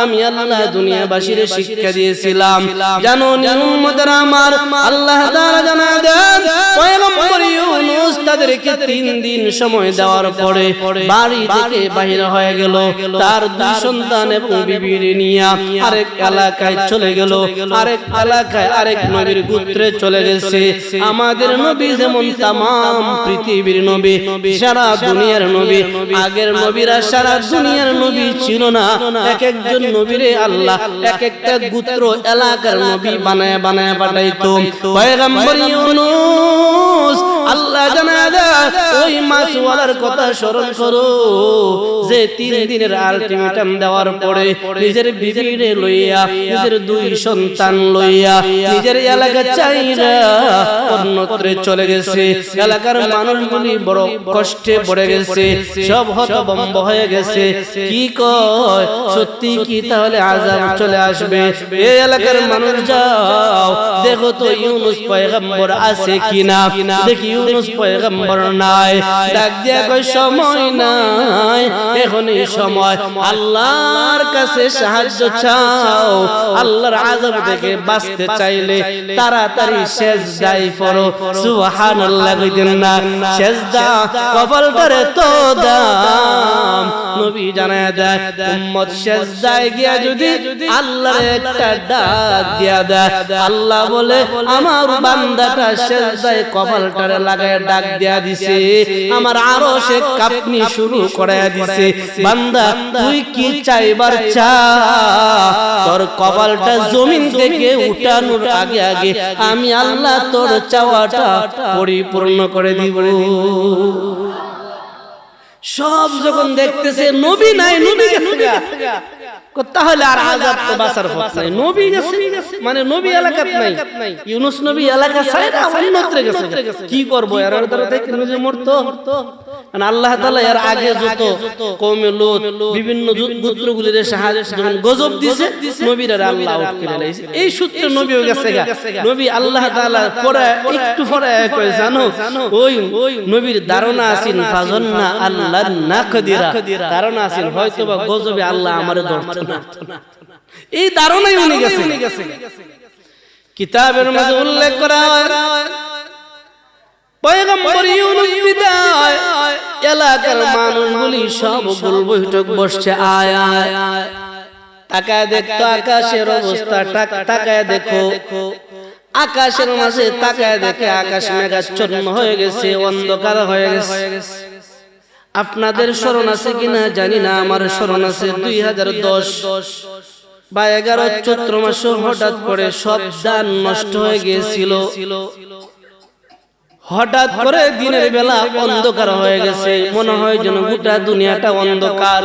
আমি আল্লাহ দুনিয়াবাসীর শিক্ষা দিয়েছিলাম। জানো নি উম্মতের আমার, আল্লাহ তাআলা জানায় দেন পয়গম্বর ইউনূস তাদেরকে 3 দিন সময় দেওয়ার পরে বাড়ি থেকে বাহির হয়ে গেল, তার 2 সন্তান এবং বিবির নিয়ে আরেক এলাকায় চলে গেল, আরেক এলাকায় আরেক নবীর গোত্রে চলে গেছে। আমাদের নবী যেমন তাম পৃথিবীর নবী, সারা দুনিয়ার নবী, আগের নবীরা সারা দুনিয়ার নবী ছিল না, এক একজন নবীরে আল্লাহ এক একটা গোত্র এলাকার নবী বানায় বানায় পাঠাইতো। পয়গম্বর ইউনূস আল্লাহ জানায় দেয় ওই মাছওয়ালার কথা স্মরণ করো, যে 3 দিনের আলটিমেটাম দেওয়ার পরে নিজের বিবিরে লইয়া, নিজের 2 সন্তান লইয়া, নিজের এলাকা চাইরা অন্যত্রে চলে গেছে। এলাকার মানুষগুলি বড় কষ্টে পড়ে গেছে, সব হতভম্ব হয়ে গেছে। কি কয় সত্যি কি তাহলে আযাব চলে আসবে? এই এলাকার মানুষ যাও দেখো তো ইউনূস পয়গম্বর আছে কিনা। দেখি ইউনূস পয়গম্বর নাই। ডাক দিয়া কই সময় নাই, এখনই সময়, আল্লাহর কাছে সাহায্য চাও। আল্লাহর আযাব থেকে বাঁচতে চাইলে তাড়াতাড়ি সিজদায় পড়ো। সুবহানাল্লাহ কইতেন না? সিজদা কপালটারে তো দাম। নবী জানায় দেয় উম্মত সিজদায় গিয়া যদি আল্লাহর একটা ডাক দিয়া দেয়, আল্লাহ বলে আমার বান্দাটা সিজদায় কপালটারে লাগায় ডাক দেয়া দিছে, আমার আরশে কাঁপনি শুরু করায়া দিছে, বান্দা তুই কি চাইবার চা, তোর কপালটা জমিন থেকে উঠানোর আগে আগে আমি আল্লাহ তোর চাওয়াটা পরিপূর্ণ করে দিব। সব যখন দেখতেছে নবী নাই, নবী গেছে, তাহলে আর আযাব তো বাঁচার পথ নাই। নবী গেছে মানে নবী এলাকাত নাই, ইউনূস নবী এলাকা ছাইরা অন্যত্র গেছে, কি করব এর দ্বারা থেকে নিজে মরতো। মানে আল্লাহ তাআলা এর আগে যত কওমে লূত বিভিন্ন গোত্রগুলির সাহায্য গজব দিয়েছে, নবীরা আল্লাহ আউট করে লাইছে। এই সূত্রে নবীও গেছে গা। নবী আল্লাহ তাআলা পরে একটু পরে কই জানো, ওই নবীর ধারণা আছেন ফাজন্না আল্লাহ নাকদিরা, ধারণা আছেন হয়তোবা গজবে আল্লাহ আমারে ধরতো না। এই ধারণাই উনি গেছে। কিতাবের মধ্যে উল্লেখ করা হয় পয়গম্বর ইউনূস বিদায় এলাকার মানুষগুলি সব গোল বৈঠক বসছে, আয় আয় তাকায় দেখতো আকাশের অবস্থা, তাকায় দেখো আকাশের মাঝে, তাকায় দেখে আকাশ মেঘাচ্ছন্ন হয়ে গেছে, অন্ধকার হয়ে গেছে। আপনাদের স্মরণ আছে কিনা জানি না, আমার স্মরণ আছে 2010 বা 11 চৈত্র মাসে হঠাৎ করে সব ধান নষ্ট হয়ে গিয়েছিল। হঠাৎ করে দিনের বেলা অন্ধকার হয়ে গেছে, মনে হয় যেন গোটা দুনিয়াটা অন্ধকার।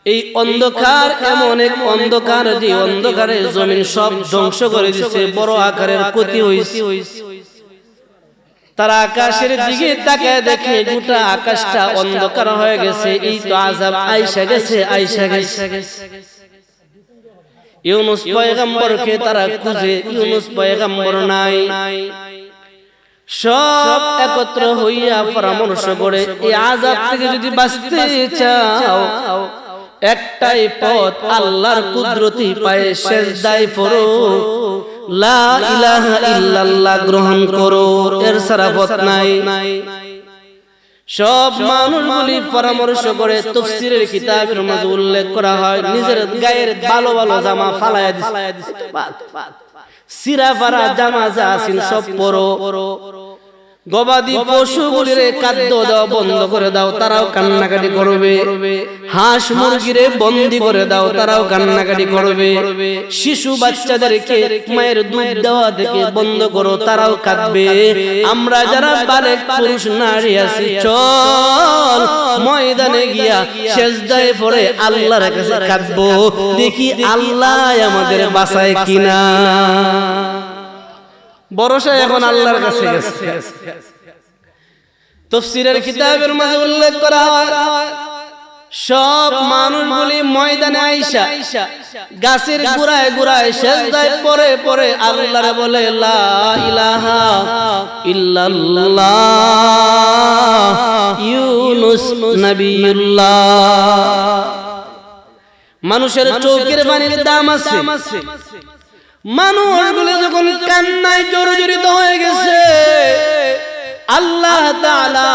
এই অন্ধকার এমন এক অন্ধকার যে অন্ধকারে জমিন সব ধ্বংস করে দিছে, বড় আকারের ক্ষতি হয়েছে। তারা আকাশের দিকে তাকায় দেখে গোটা আকাশটা অন্ধকার হয়ে গেছে, এই তো আযাব আইসা গেছে, আইসা গেছে। ইউনূস পয়গম্বরকে তারা খুঁজে, ইউনূস পয়গম্বর নাই। সব একত্র হইয়া পরামর্শ করে এই আযাব থেকে যদি বাঁচতে চাও একটাই পথ, আল্লাহর কুদরতি পায়ে সিজদায় পড়ো, লা ইলাহা ইল্লাল্লাহ গ্রহণ করো, এর ছাড়া পথ নাই। সব মানুষগুলি পরামর্শ করে। তাফসীরের কিতাবের মধ্যে উল্লেখ করা হয় নিজের গায়ের ভালো ভালো জামা ফালায়া দিছে, সিরা ফারা জামা যা আছেন সব পরো, গবাদি পশুগুলিরে খাদ্য দাও বন্ধ করে দাও, তারাও কান্নাকাটি করবে। হাঁস মুরগিরে বন্দি করে দাও, তারাও কান্নাকাটি করবে। শিশু বাচ্চাদেরকে মায়ের দুধ দেওয়া থেকে বন্ধ করো, তারাও কাঁদবে। আমরা যারা বালেক পুরুষ নারী আছি, চল ময়দানে গিয়া সিজদায় পড়ে আল্লাহর কাছে কাঁদবো, দেখি আল্লাহ আমাদের বাঁচায় কিনা। ভরসা এখন আল্লাহর কাছে গেছে। তাফসীরের কিতাবের মাঝে উল্লেখ করা হয় সব মানুষগুলি ময়দানে আইসা গাছের গোড়ায় গোড়ায় সিজদায় পড়ে পড়ে আল্লাহরে বলে লা ইলাহা ইল্লাল্লাহ ইউনূস নবিয়ুল্লাহ। মানুষের চোখের পানির দাম আছে। মানুষগুলো যখন কান্নায় জর্জরিত হয়ে গেছে, আল্লাহ তাআলা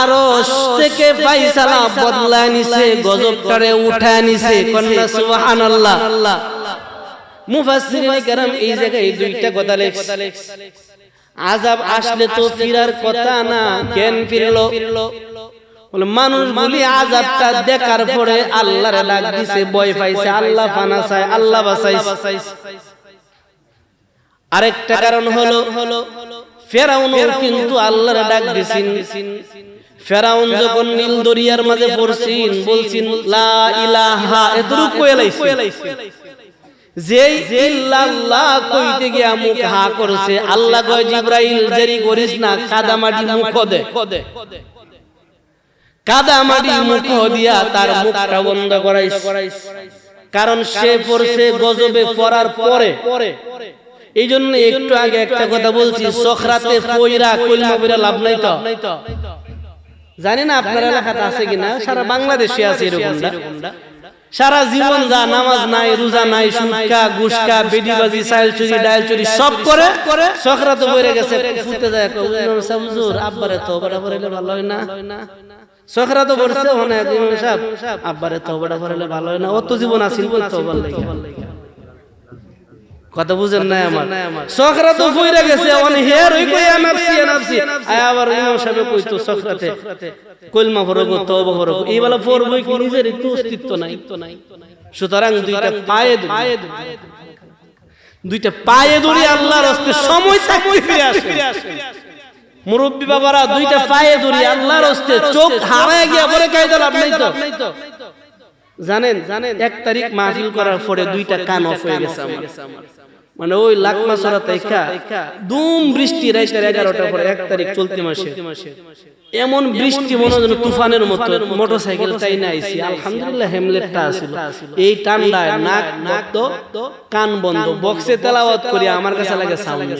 আরশ থেকে ফয়সালা বদলায় নিছে, গজবটারে উঠায় নিছে। কন্যা সুবহানাল্লাহ। মুফাসসিরিনে কেরাম এই জায়গায় দুইটা কথা লেখছে, আযাব আসলে তো ফিরার কথা না, কেন ফিরলো? মানুষগুলি আযাবটা দেখার পরে আল্লাহরে ডাক দিছে, ভয় পাইছে, আল্লাহ পানা চায়, আল্লাহ বাঁচাইছে। আরেকটা কারণ হলো ফেরাউনও কিন্তু আল্লাহরে ডাক দিছেন। ফেরাউন যখন নীল দরিয়ার মাঝে পড়ছেন, বলছেন লা ইলাহা, এতটুকু কইয়া লাইছে। যেই ইল্লাল্লাহ কইতে গিয়া মুখ হা করছে, আল্লাহ কয় জিবরাইল দেরি করিস না, কাদামাটি মুখ দে। কাদামাটি মুখ দিয়া তার মুখটা বন্ধ করাইছে, কারণ সে পড়ছে গজবে পড়ার পরে। এই জন্য একটু আগে একটা কথা বলছি, সখরাতে পয়রা কলমা পড়া লাভ নাই তো। জানি না আপনার এলাকাতে আছে কিনা, সারা বাংলাদেশে আছে এরকমটা। সারা জীবন যা নামাজ নাই, রোজা নাই, সুদকা গুসকা বেডিবাজি চাইল চুরি ডাইল চুরি সব করে সখরাতে পড়ে গেছে। ফুটে যায় হুজুর আব্বারে তওবা করিলে ভালো হয় না। সখরা তো পড়ছে অনেক, ইমাম সাহেব আব্বারে তওবাটা করিলে ভালো হয় না, অত জীবন আছিল তওবার লাগি। কথা বুঝেন না আমার সকরাত ফইরা গেছে অন হের ওই কই নাফসি আবার ইমাম সাহেব কইতো সকরাতে কলমা পড়ো তওবা করো এই বলা পড়বই কি নিজের একটু অস্তিত্ব নাই সুতরাং দুইটা পায়ে ধরে আল্লাহর রাস্তে সময় থাকতে ফিরে আসে মুরব্বি বাবারা দুইটা পায়ে ধরে আল্লাহর রাস্তে চোখ হারায় গিয়া পরে কায়দা লাভ নাই তো জানেন 1 তারিখ মাহফিল করার পরে দুইটা কান অফ হয়ে গেছে আমার মানে ওই লাকমা সরা তাইকা দুম বৃষ্টি রাইতের 11টার পরে 1 তারিখ চলতি মাসে এমন বৃষ্টি মনে যেন তুফানের মতো মোটরসাইকেল চাই না আইছি আলহামদুলিল্লাহ হেমলেটটা আছিল এই ঠান্ডায় নাক বন্ধ কান বন্ধ বক্সে তেলাওয়াত করি আমার কাছে লাগে সাউন্ড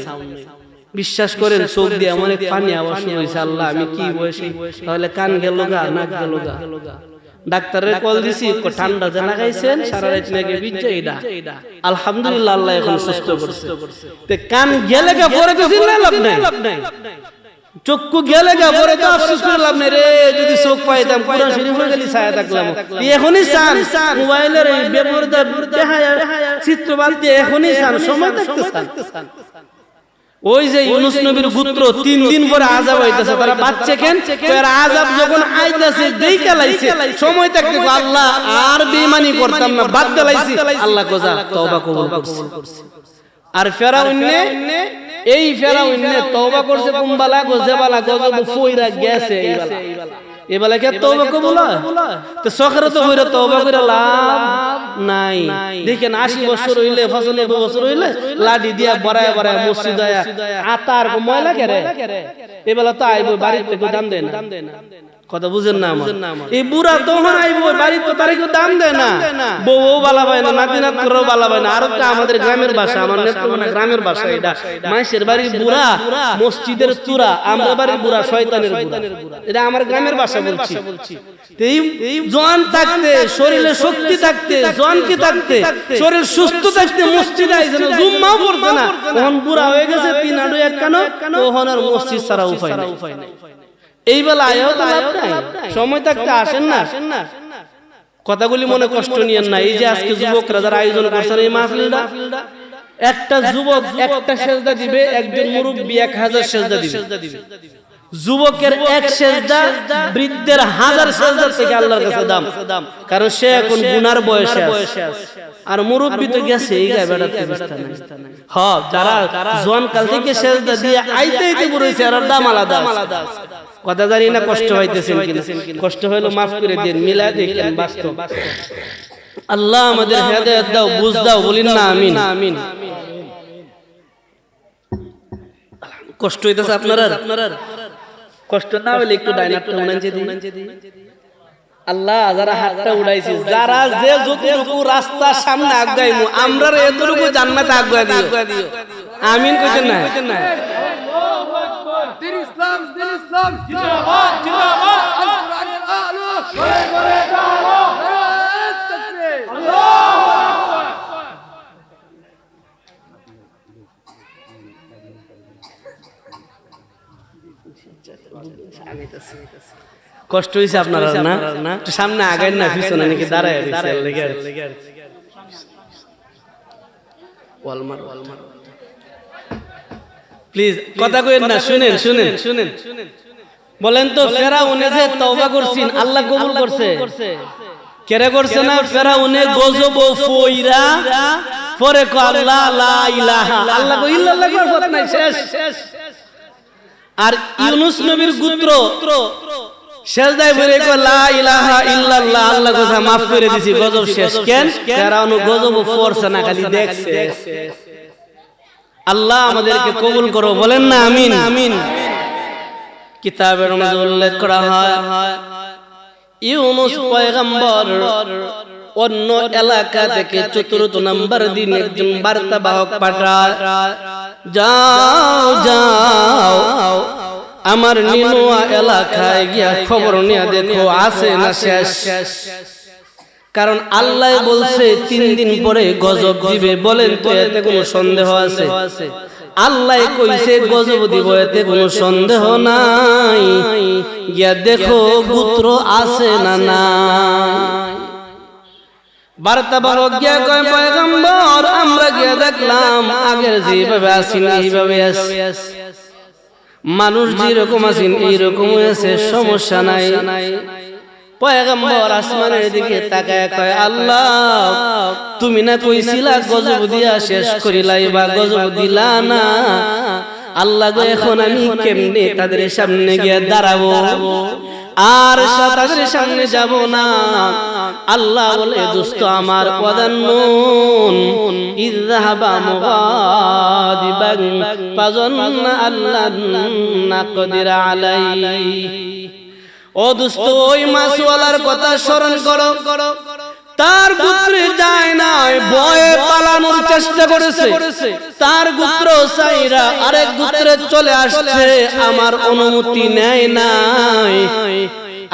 বিশ্বাস করেন চোখ দিয়ে অনেক পানি আওয়াজ হইছে আল্লাহ আমি কি বয়সী তাহলে কান গেল গা নাক গেল গা ডাক্তারের কল দিছি ঠান্ডা জানা গাইছেন সারা রাত নাকি বিজে এটা আলহামদুলিল্লাহ আল্লাহ এখন সুস্থ করছে তে কান গেলে গা পরে তো চিন্তা লাভ নাই চক্ষু গেলে গা পরে তো আফসোস করে লাভ নাই রে যদি চোখ পাইতাম কোরআন শরীফে গেলি ছায়া থাকলাম এখনই চান মোবাইলের এই বেপরদা চিত্র বালতি এখনই চান সময় থাকতে চান ওই যে ইউনূস নবীর গোত্র 3 দিন পরে আযাব হইতাছে তারা বাচ্চা কেন এর আযাব যখন আইতাছে দেইকা লাইছে সময় থাকতে আল্লাহ আর বেঈমানি করতাম না বাদ দিলাইছি আল্লাহ কোজা তওবা কবুল করছে আর ফেরাউনে এই ফেরাউনে তওবা করছে কুমবালা গজবালা গজব ফইরা গেছে এবালা কে তওবা কবুল তো সখরাত হইরা তওবা কইরা লাভ নাই দেখেন 80 বছর হইলে 95 বছর হইলে লাডি দিয়া বড়ায় বড়ায় মসজিদ আয়া আতার ময়লা করে এবেলা তো আইবো বাড়িতে কেউ দাম দেয় না কথা বুঝেন না আমার এই বুড়া তখন আইবো বাড়িতে তারে কেউ দাম দেয় না বউ বালা পায় না নাতিনাত করেও বালা পায় না আর একটা আমাদের গ্রামের ভাষা আমার নেত্রকোনা গ্রামের ভাষা এটা মাইশের বাড়ির বুড়া মসজিদের চূড়া আমরা বাড়ির বুড়া শয়তানের বুড়া এটা আমার গ্রামের ভাষা বলছি এই জোয়ান থাকতে শরীরে শক্তি থাকতে জোয়ান কি থাকতে শরীর সুস্থ থাকতে মসজিদে আইছে না জুম্মাও পড়তে না তখন বুড়া হয়ে গেছে 3 আড়ু 1 কানো তখন আর মসজিদ ছাড়া উপায় নাই এই বেলা আয়ও তো লাভ নাই সময় থাকতে আসেন না কথাগুলি মনে কষ্ট নিয়েন না এই যে আজকে যুবকরা যারা আয়োজন করছেন এই মাহফিলটা একটা যুবক একটা সেজদা দিবে একজন মুরব্বি 1000 সেজদা দিবে যুবকের এক সেজদা বৃদ্ধের 1000 সেজদার থেকে আল্লাহর কাছে দাম কারণ সে এখন গুনার বয়সে আছে আর মুরব্বি তো গেছে এই গায় বেড়াতে বিস্তার নাই হ্যাঁ যারা জোয়ান কাল থেকে সেজদা দিয়ে আইতে পুরো হইছে আর দাম আলাদা কথা জানি না কষ্ট হইতেছেন কিনা কষ্ট হইলো মাফ করে দেন মিলা দেখেন বাস্তব আল্লাহ আমাদের হেদায়েত দাও বুঝ দাও বলিন না আমিন কষ্ট হইতেছে আপনারা কষ্ট না হলে একটু ডাইনারটা উনানছে দিন আল্লাহ যারা হাতটা উড়াইছে যারা যে যতটুকু রাস্তার সামনে আগাইমু আমরা এতটুকু জান্নাতে আগায় দিও আমিন কইতেন না দিন ইসলাম জিন্দাবাদ আল কোরআনের আলো করে করে দাও তাকবীর আল্লাহু আকবার কষ্ট হইছে আপনারা না একটু সামনে আগাই না পিছনে নাকি দাঁড়ায় লেগে ওয়ালমার প্লিজ কথা কইেন না শুনেন বলেন তো ফেরাউনে যে তওবা করছেন আল্লাহ কবুল করছে কেরে করছে না ফেরাউনে গজব ফইরা পরে কো আল্লাহ লা ইলাহা আল্লাহ কো ইল্লাল্লাহ কর কথা নাই শেষ আর ইউনূস নবীর গোত্র সেজদায় পড়ে কো লা ইলাহা ইল্লাল্লাহ আল্লাহ কথা maaf করে দিছি গজব শেষ কেন ফেরাউন গজব পড়ছে না খালি দেখছে আল্লাহ আমাদেরকে কবুল করো বলেন না আমিন কিতাবের মধ্যে উল্লেখ করা হয় ইউনূস পয়গম্বর অন্য এলাকা থেকে ৪র্থ নাম্বার দিন একজন বার্তাবাহক পাঠায় যাও আমার নিনুয়া এলাকায় গিয়া খবর নিয়ে দেখো আছে না শেষ কারণ আল্লাহ বলছে 3 দিন পরে গজব দিবে বলেন তো এতে কোনো সন্দেহ আছে আল্লাহ কইছে গজব দিব এতে কোনো সন্দেহ নাই গিয়া দেখো গোত্র আছে না নাই বার্তা বাহক গিয়া কয় পয়গম্বর আমরা গিয়া দেখলাম আগের যেভাবে আছেন এইভাবে আছে, মানুষ যেরকম আছেন এইরকম আছে, সমস্যা নাই। পয়গম্বর আসমানের দিকে তাকায় কয় আল্লাহ তুমি না কইছিলা গজব দিয়া শেষ করিলাই বা গজব দিলা না, আল্লাহ গো এখন আমি কেমনে তাদের সামনে গিয়ে দাঁড়াবো আর তাদের সামনে যাব না? আল্লাহ বলে দোস্ত আমার ওয়াদান্নুন ইযহাবা মুগাদিবান ফাযান্না আল্লাহ নাকদির আলাই। ও দোস্ত ওই মাছওয়ালার কথা স্মরণ করো, তার গোত্রে যায় নাই, ভয়ে পালানোর চেষ্টা করেছে, তার গোত্র সাইরা আরেক গোত্রে চলে আসছে, আমার অনুমতি নেয় নাই,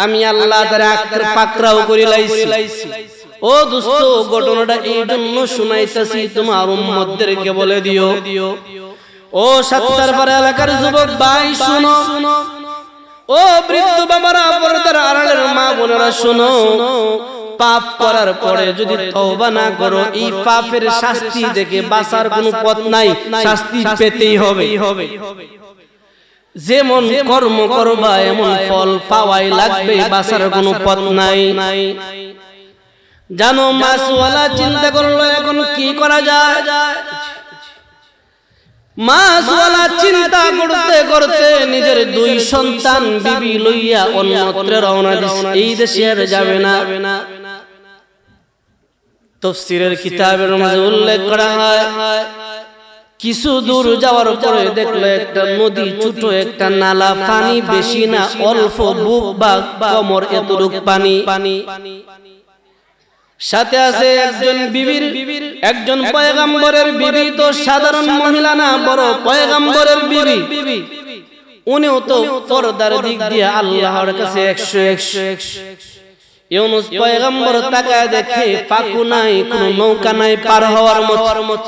আমি আল্লাহ তার পাকড়াও করে লাইছি। ও দোস্ত ঘটনাটা এই জন্য শুনাইতেছি তোমার উম্মতদেরকে বলে দিও। ও সাত্তারপাড়া এলাকার যুবক ভাই শুনো, ও বৃদ্ধ বাবারা, পর্দার আড়ালের মা বোনেরা শুনো, পাপ করার পরে যদি তওবা না করো এই পাপের শাস্তি থেকে বাঁচার কোনো পথ নাই, শাস্তি পেতেই হবে। যেমন কর্ম করবা এমন ফল পাওয়াই লাগবে, বাঁচার কোনো পথ নাই। জানো মাছওয়ালা চিন্তা করলো এখন কি করা যায়। মাছওয়ালা চিন্তা করতে করতে নিজের দুই সন্তান বিবি লইয়া অন্যত্র রওনা দিছে, এই দেশে আর যাবে না। তাফসীরের কিতাবের মাঝে উল্লেখ করা হয় কিছু দূর যাওয়ার পরে দেখলো একটা নদী, ছোট একটা নালা, পানি বেশি না, অল্প বুক বা কোমর এতটুক পানি, সাথে আছে একজন বিবির, একজন পয়গম্বরের বিবি, তো সাধারণ মহিলা না, বড় পয়গম্বরের বিবি, উনিও তো পর্দার দিক দিয়ে আল্লাহর কাছে 100। ইউনূস পয়গম্বর তাকায় দেখে পাকু নাই, কোনো নৌকা নাই পার হওয়ার মত।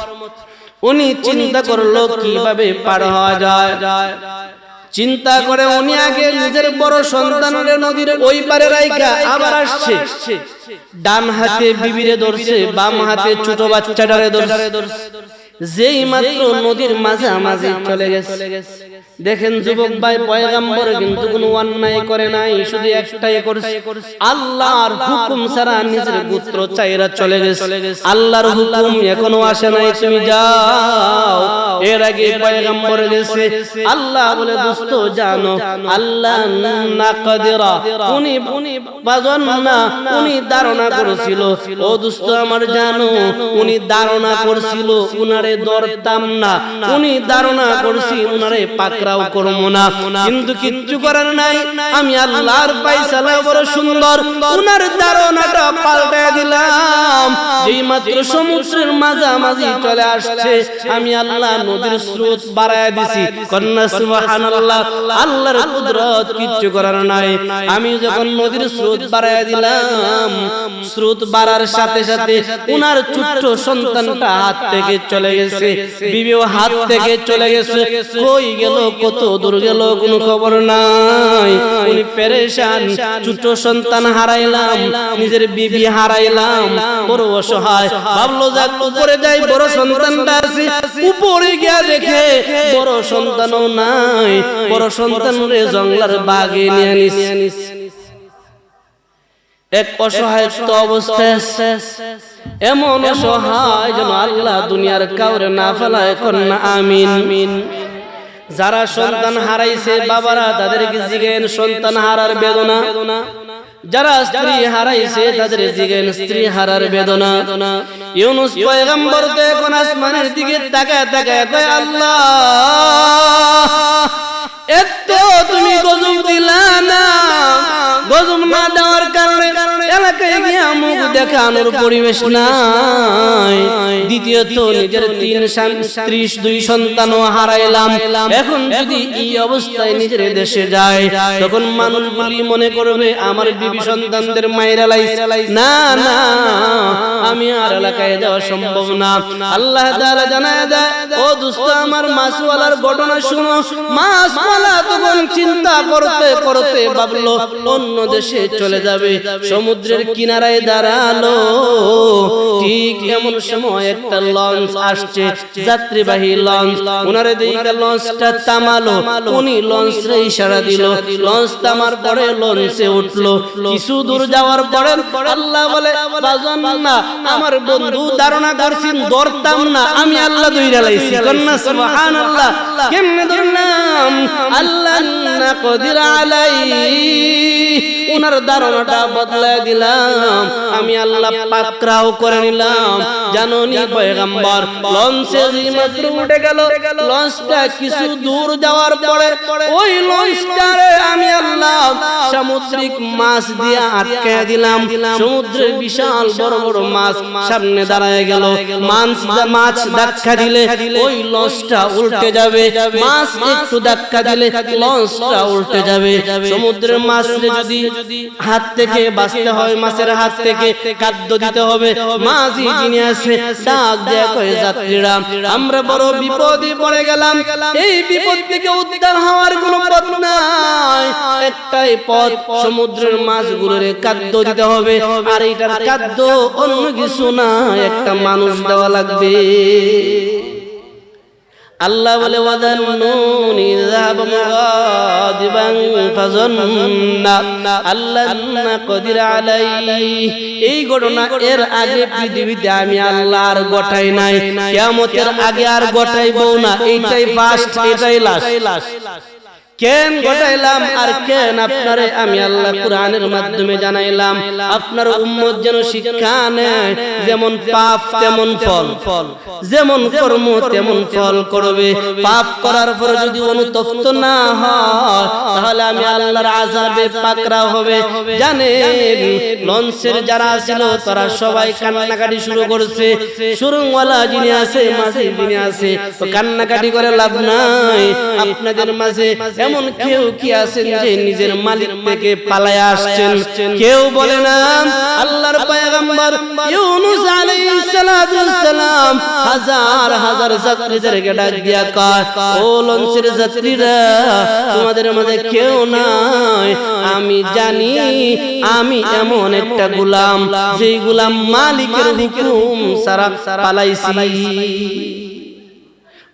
উনি চিন্তা করলো কিভাবে পার হওয়া যায়। চিন্তা করে উনি আগে নিজের বড় সন্তানরে নদীর ওই পারে রাইখা আবার আসছে, ডান হাতে বিবিরে ধরছে, বাম হাতে ছোট বাচ্চাটারে ধরছে। যেই মাত্র নদীর মাঝামাঝি চলে গেছে, দেখেন যুবক ভাই, পয়গম্বর কিন্তু কোনো অন্যায় করে নাই, শুধু একটাই করেছে, আল্লাহর হুকুম ছাড়া নিজের গোত্র চাইরা চলে গেছে। আল্লাহর হুকুম এখনো আসে নাই, তুমি যাও। এর আগে পয়গম্বর গেছে। আল্লাহ বলে দোস্ত জানো আল্লাহ নাকদিরা, উনি বাজান্না, উনি ধারণা করেছিল। ও দোস্ত আমার জানো উনি ধারণা করছিল উনারে ধরতাম না, উনি ধারণা করছি উনারে পাকড়াও করবো না, কিন্তু কিচ্ছু করার নাই, আমি আল্লাহর ফায়সালা বড় সুন্দর, উনার ধারণাটা পাল্টে দিলাম। যেই মাত্র সমুদ্রের মাঝামাঝি চলে আসছে, আমি আল্লাহ নদীর স্রোত বাড়ায় দিছি। কন্যা সুবহানাল্লাহ, আল্লাহর কুদরত, কিচ্ছু করার নাই। আমি যখন নদীর স্রোত বাড়ায় দিলাম, স্রোত বাড়ার সাথে সাথে উনার ছোট্ট সন্তানটা হাত থেকে চলে গেছে, বিবিও হাত থেকে চলে গেছে। কই গেল, কত দূর গেল, কোনো খবর নাই। উনি পেরেশান, ছোট সন্তান হারাইলাম, নিজের বিবি হারাইলাম, বড় অসহায়। ভাবলো যাক উপরে যাই, বড় সন্তানটা আছে। উপরে গিয়া দেখে বড় সন্তানও নাই, বড় সন্তানরে জঙ্গলার বাগে নিয়ে নিছে। এক অসহায় অবস্থায়, এমন অসহায় যেন আল্লাহ দুনিয়ার কাউরে না ফেলায়। কন্যা আমিন। যারা সন্তান হারাইছে বাবারা তাদেরকে জিজ্ঞেন সন্তান হারার বেদনা, যারা স্ত্রী হারাইছে তাদের জিজ্ঞেন স্ত্রী হারার বেদনা। ইউনূস পয়গম্বর তো এখন আসমানের দিকে তাকায় তাকায় কয় আল্লাহ এত তুমি গজব দিলা না, গজব না দেওয়ার কারণে এলাকায় গিয়ে মুখ দেখানোর পরিবেশ নাই। দ্বিতীয়ত নিজের 3 স্ত্রী 2 সন্তানও হারাইলাম। এখন যদি এই অবস্থায় নিজের দেশে যায়, তখন মানুষগুলি মনে করবে আমার বিবি সন্তানদের মাইরা লাইছে। না না, আমি আর এলাকায় যাওয়া সম্ভব না। আল্লাহ তাআলা জানায় দেয়, ও দোস্ত আমার মাছওয়ালার ঘটনা শুনো। মাছওয়ালা তখন চিন্তা করতে করতে ভাবলো অন্য দেশে চলে যাবে। সমুদ্রের কিনারায় দাঁড়ায় দাঁড়ালো ঠিক এমন সময় একটা লঞ্চ আসছে যাত্রীবাহী লঞ্চ ওনারে দিকে লঞ্চটা থামালো উনি লঞ্চে ইশারা দিল লঞ্চ থামার পরে লঞ্চে উঠলো কিছু দূর যাওয়ার পরে আল্লাহ বলে বাজান না আমার বন্ধু ধারণা করছেন ধরতাম না আমি আল্লাহ ধইরা লাইছি কন্না সুবহানাল্লাহ কেমনে ধরলাম আল্লাহ না কদির আলাই উনার ধারণাটা বদলায় দিলাম আমি আল্লাহ পাকড়াও করে নিলাম জানোনি পয়গম্বর লঞ্চে মাত্র উঠে গেল লঞ্চটা কিছু দূর যাওয়ার পরে ওই লঞ্চটারে আমি আল্লাহ সামুদ্রিক মাছ দিয়ে আটকে দিলাম সমুদ্রের বিশাল বড় বড় মাছ সামনে দাঁড়ায় গেল মাছ ধাক্কা দিলে ওই লঞ্চটা উল্টে যাবে মাছ একটু ধাক্কা দিলে লঞ্চটা উল্টে যাবে সমুদ্রের মাছরে যদি হাত থেকে বাঁচতে হয় মাছের হাত থেকে খাদ্য দিতে হবে মাঝি যিনি আছে ডাক দেয়া কয়ে যাত্রীরা আমরা বড় বিপদে পড়ে গেলাম এই বিপদ থেকে উদ্ধার হওয়ার কোনো পথ নাই একটাই পথ সমুদ্রের মাছগুলোরে খাদ্য দিতে হবে আর এইটার খাদ্য অন্য কিছু না একটা মানুষ দেওয়া লাগবে আল্লাহ বলে ওয়াদান্নুনি যাহাবা মুগাদিবান ফাযান্না আল্লাহ কদির আলাইহি এই ঘটনা এর আগে পৃথিবীতে আমি আল্লাহ আর গটাই নাই কিয়ামতের আগে আর গটাইবো না এইটাই ফার্স্ট এটাই লাস্ট কেন ঘটাইলাম আর কেন আপনারে আমি আল্লাহ কোরআনের মাধ্যমে জানাইলাম আপনার উম্মত যেন শিক্ষা নেয় যেমন পাপ তেমন ফল যেমন কর্ম তেমন ফল করবে পাপ করার পর যদি অনুতপ্ত না হয় তাহলে আমি আল্লাহর আযাবে পাকড়াও হবে জানেন লঞ্চের যারা ছিল তারা সবাই কান্নাকাটি শুরু করেছে সুরংওয়ালা যিনি আছে মাঝি যিনি আছে তো কান্নাকাটি করে লাভ নাই আপনাদের মাঝে এমন কেউ কি আছেন যে নিজের মালিক থেকে পালায়া আসছেন কেউ বলে না আল্লাহর পয়গম্বর ইউনূস আলাইহিস সালাতু ওয়াসসালাম হাজার হাজার যাত্রীদেরকে ডাক দিয়া কয় ও লঞ্চের যাত্রীরা তোমাদের মাঝে কেউ নাই আমি জানি আমি এমন একটা গোলাম যেই গোলাম মালিকের হুকুম সারা পালাইছি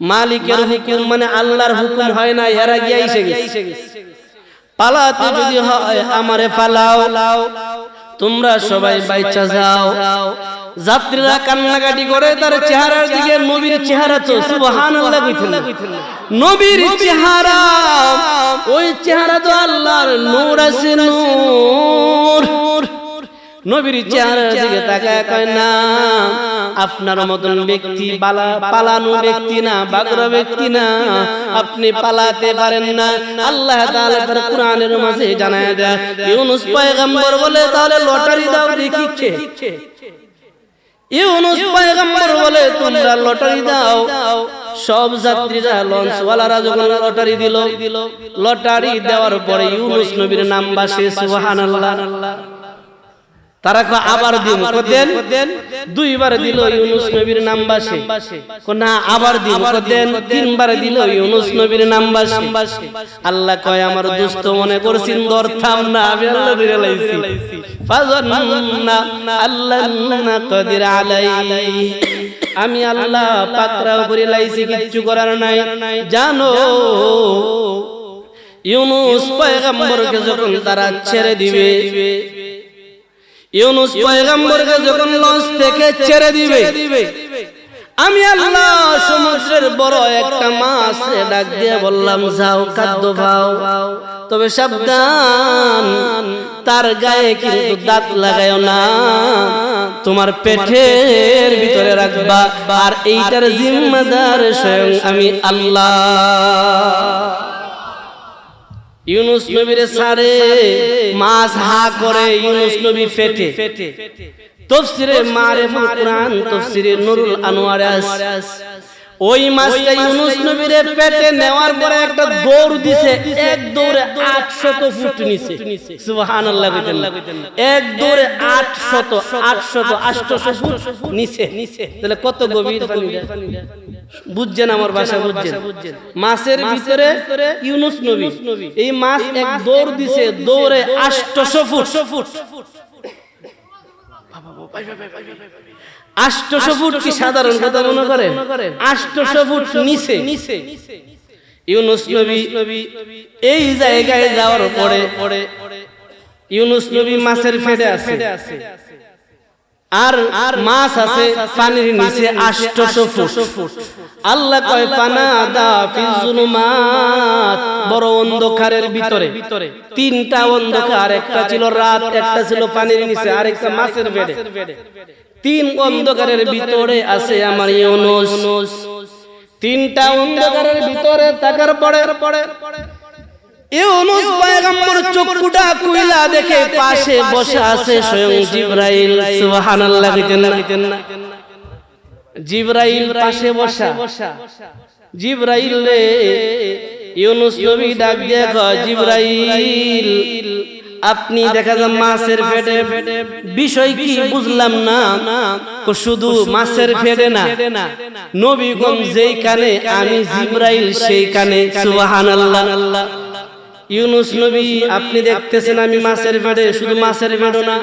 মালিকের হুকুম মানে আল্লাহর হুকুম হয় না এরা গিয়ে এসে গেছে পালাতে যদি হয় আমারে পালাও তোমরা সবাই বাইচা যাও যাত্রীরা কান্নাকাটি করে তার চেহারার দিকে নবীর চেহারা তো সুবহানাল্লাহ কইতেন নবীর চেহারা ওই চেহারা তো আল্লাহর নূর আছে নূর নবীর চেহারার দিকে তাকায় কয় না আপনার মতন ব্যক্তি পালানো ব্যক্তি না বাগরা ব্যক্তি না আপনি পালাতে পারেন না আল্লাহ তাআলা তার কোরআনের মাঝে জানায় দেয় ইউনূস পয়গম্বর বলে তাহলে লটারি দাও দেখি কে ইউনূস পয়গম্বর বলে তোমরা লটারি দাও সব যাত্রীরা লঞ্চওয়ালারা যখন লটারি দিল লটারি দেওয়ার পরে ইউনূস নবীর নাম বাসে সুবহানাল্লাহ তারা আবার দিন দেন দুইবার দিল ইউনূস নবীর নাম বাসে না আবার দিন দেন তিনবার দিল ইউনূস নবীর নাম বাসে আল্লাহ কয় আমার দোস্ত মনে করছিন ধরতাম না আমি আল্লাহ ধরে লাইছি ফাযান্না আল্লাহ কদির আলাইহি আমি আল্লাহ পাকড়াও করে লাইছি কিচ্ছু করার নাই জানো ইউনূস পয়গম্বরকে যখন তারা ছেড়ে দিবে ইউনূস পয়গম্বরকে যখন লঞ্চ থেকে ছেড়ে দিবে আমি আল্লাহ সমুদ্রের বড় একটা মাছ ডাক দিয়ে বললাম যাও খাদ্য খাও তবে সাবধান তার গায়ে কিন্তু দাঁত লাগায়ও না তোমার পেটের ভিতরে রাখবা আর এইটার জিম্মাদার স্বয়ং আমি আল্লাহ ইউনূস নবীর সারে মাছ হা করে ইউনূস নবী ফেটে তাফসীরে মারিফুল কুরআন তাফসীরে নুরুল আনোয়ার ওই মাছটা ইউনূস নবীর পেটে নেওয়ার পরে একটা দৌড় দিছে এক দৌড়ে 800 ফুট নিচে সুবহানাল্লাহ কইতেন এক দৌড়ে 800 ফুট নিচে তাহলে কত গভীর পানি বুঝছেন আমার ভাষা বুঝছেন মাছের ভিতরে ইউনূস নবী এই মাছ এক দৌড় দিছে দৌড়ে 800 ফুট 800 ফুট কি সাধারণ কথা মনে করেন? 800 ফুট নিচে ইউনুস নবী এই জায়গায় যাওয়ার পরে ইউনুস নবী মাছের পেটে আছে, আর মাছ আছে পানির নিচে 800 ফুট। আল্লাহ কয় ফানাদা ফিজ জুলুমাত, বড় অন্ধকারের ভিতরে, তিনটা অন্ধকার, একটা ছিল রাত, একটা ছিল পানির নিচে, আর একটা মাছের পেটে। তিন অন্ধকারের ভিতরে আছে আমার ইউনুস। তিনটা অন্ধকারের ভিতরে থাকার পরে ইউনুস পয়গম্বর চক্ষুটা খুইলা দেখে পাশে বসে আছে স্বয়ং জিবরাইল। সুবহানাল্লাহ কইতেন না? জিবরাইল পাশে বসা। জিবরাইল রে ইউনুস নবী ডাক দিয়ে কয়, জিবরাইল আপনি দেখা যায় মাছের পেটে, বিষয় কি বুঝলাম না। শুধু মাছের পেটে না, নবীগণ যেই কানে আমি জিবরাইল সেই কানে। সুবহানাল্লাহ। ইউনুস নবী আপনি দেখতেছেন আমি মাছের পেটে, শুধু মাছের পেটে না,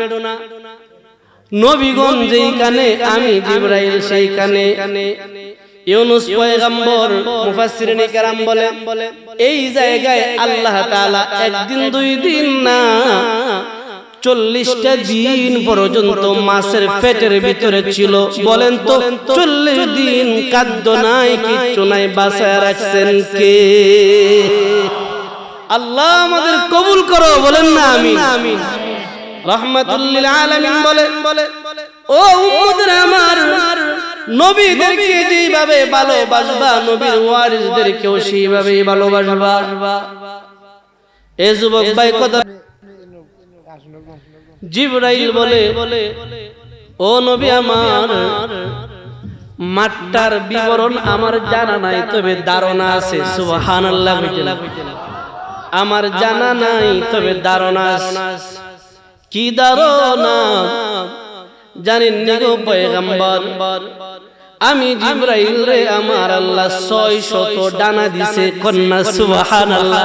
নবীগণ যেই কানে আমি জিবরাইল সেই কানে। ইউনুস পয়গম্বর মুফাসসিরিন কেরাম বলে এই জায়গায় আল্লাহ তাআলা একদিন দুই দিন না 40টা দিন পর্যন্ত মাছের পেটের ভিতরে ছিল। বলেন তো 40 দিন খাদ্য নাই, কিচ্ছু নাই, বাঁচায় রাখছেন কে? আল্লাহ আমাদের কবুল করো, বলেন না আমিন। রাহমাতুল লিল আলামিন বলে ও উম্মতের আমার, নবীদেরকে যেভাবে ভালোবাসবা নবীর ওয়ারিসদেরকেও সেইভাবে ভালোবাসবা। এ যুবক ভাই কথা, জিবরাইল বলে ও নবী আমার, মাঠটার বিবরণ আমার জানা নাই, তবে ধারণা আছে। সুবহানাল্লাহ। আমার জানা নাই তবে ধারণা আছে। কি ধারণা জানেন নি গো পয়গম্বর? আমি জিবরাইল রে আমার আল্লাহ 600 ডানা দিছে। কন্যা সুবহানাল্লাহ।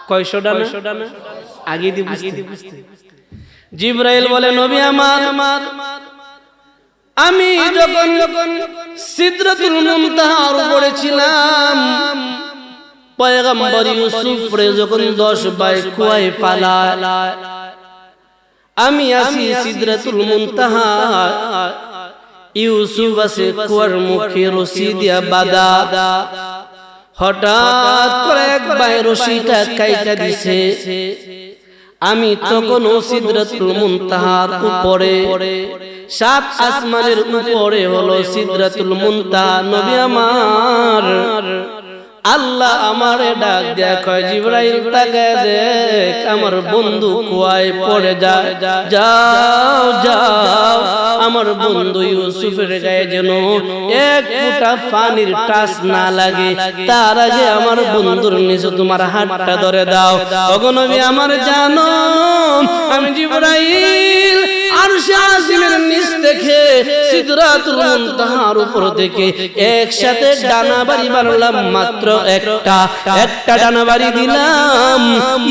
কয়শো ডানা? আগে দি বুঝতে। জিবরাইল বলে নবী আমার, আমি যখন সিদরাতুল মুনতাহার উপরে ছিলাম, পয়গম্বর ইউসুফ রে যখন 10 ভাই কুয়ায় পালায়, আমি আছি সিদরাতুল মুনতাহা, ইউসুফ আছে কুয়ার মুখে রশি দিয়া বাঁধা। হঠাৎ করে এক ভাই রশিটা কাইটা দিছে। আমি তখন সিদরাতুল মুনতাহার উপরে, 7 আসমানের উপরে হলো সিদরাতুল মুনতাহা। নবী আমার, আল্লাহ আমারে ডাক দেয়া কয়, জিবরাইল তাকায় দেখ, আমার বন্ধু কুয়ায় পড়ে যায়, যাও আমার বন্ধু ইউসুফের গায়ে যেন এক ফোঁটা পানির টাচ না লাগে, তার আগে আমার বন্ধুর নিচে তোমার হাতটা ধরে দাও। ওগো নবী আমার, জানো আমি জিবরাইল আরশে আজিমের নিচ থেকে সিদরাতুল মুনতাহার উপর থেকে একসাথে ডানা বাড়ি বানালাম। মাত্র একটা ডানা বাড়ি দিলাম,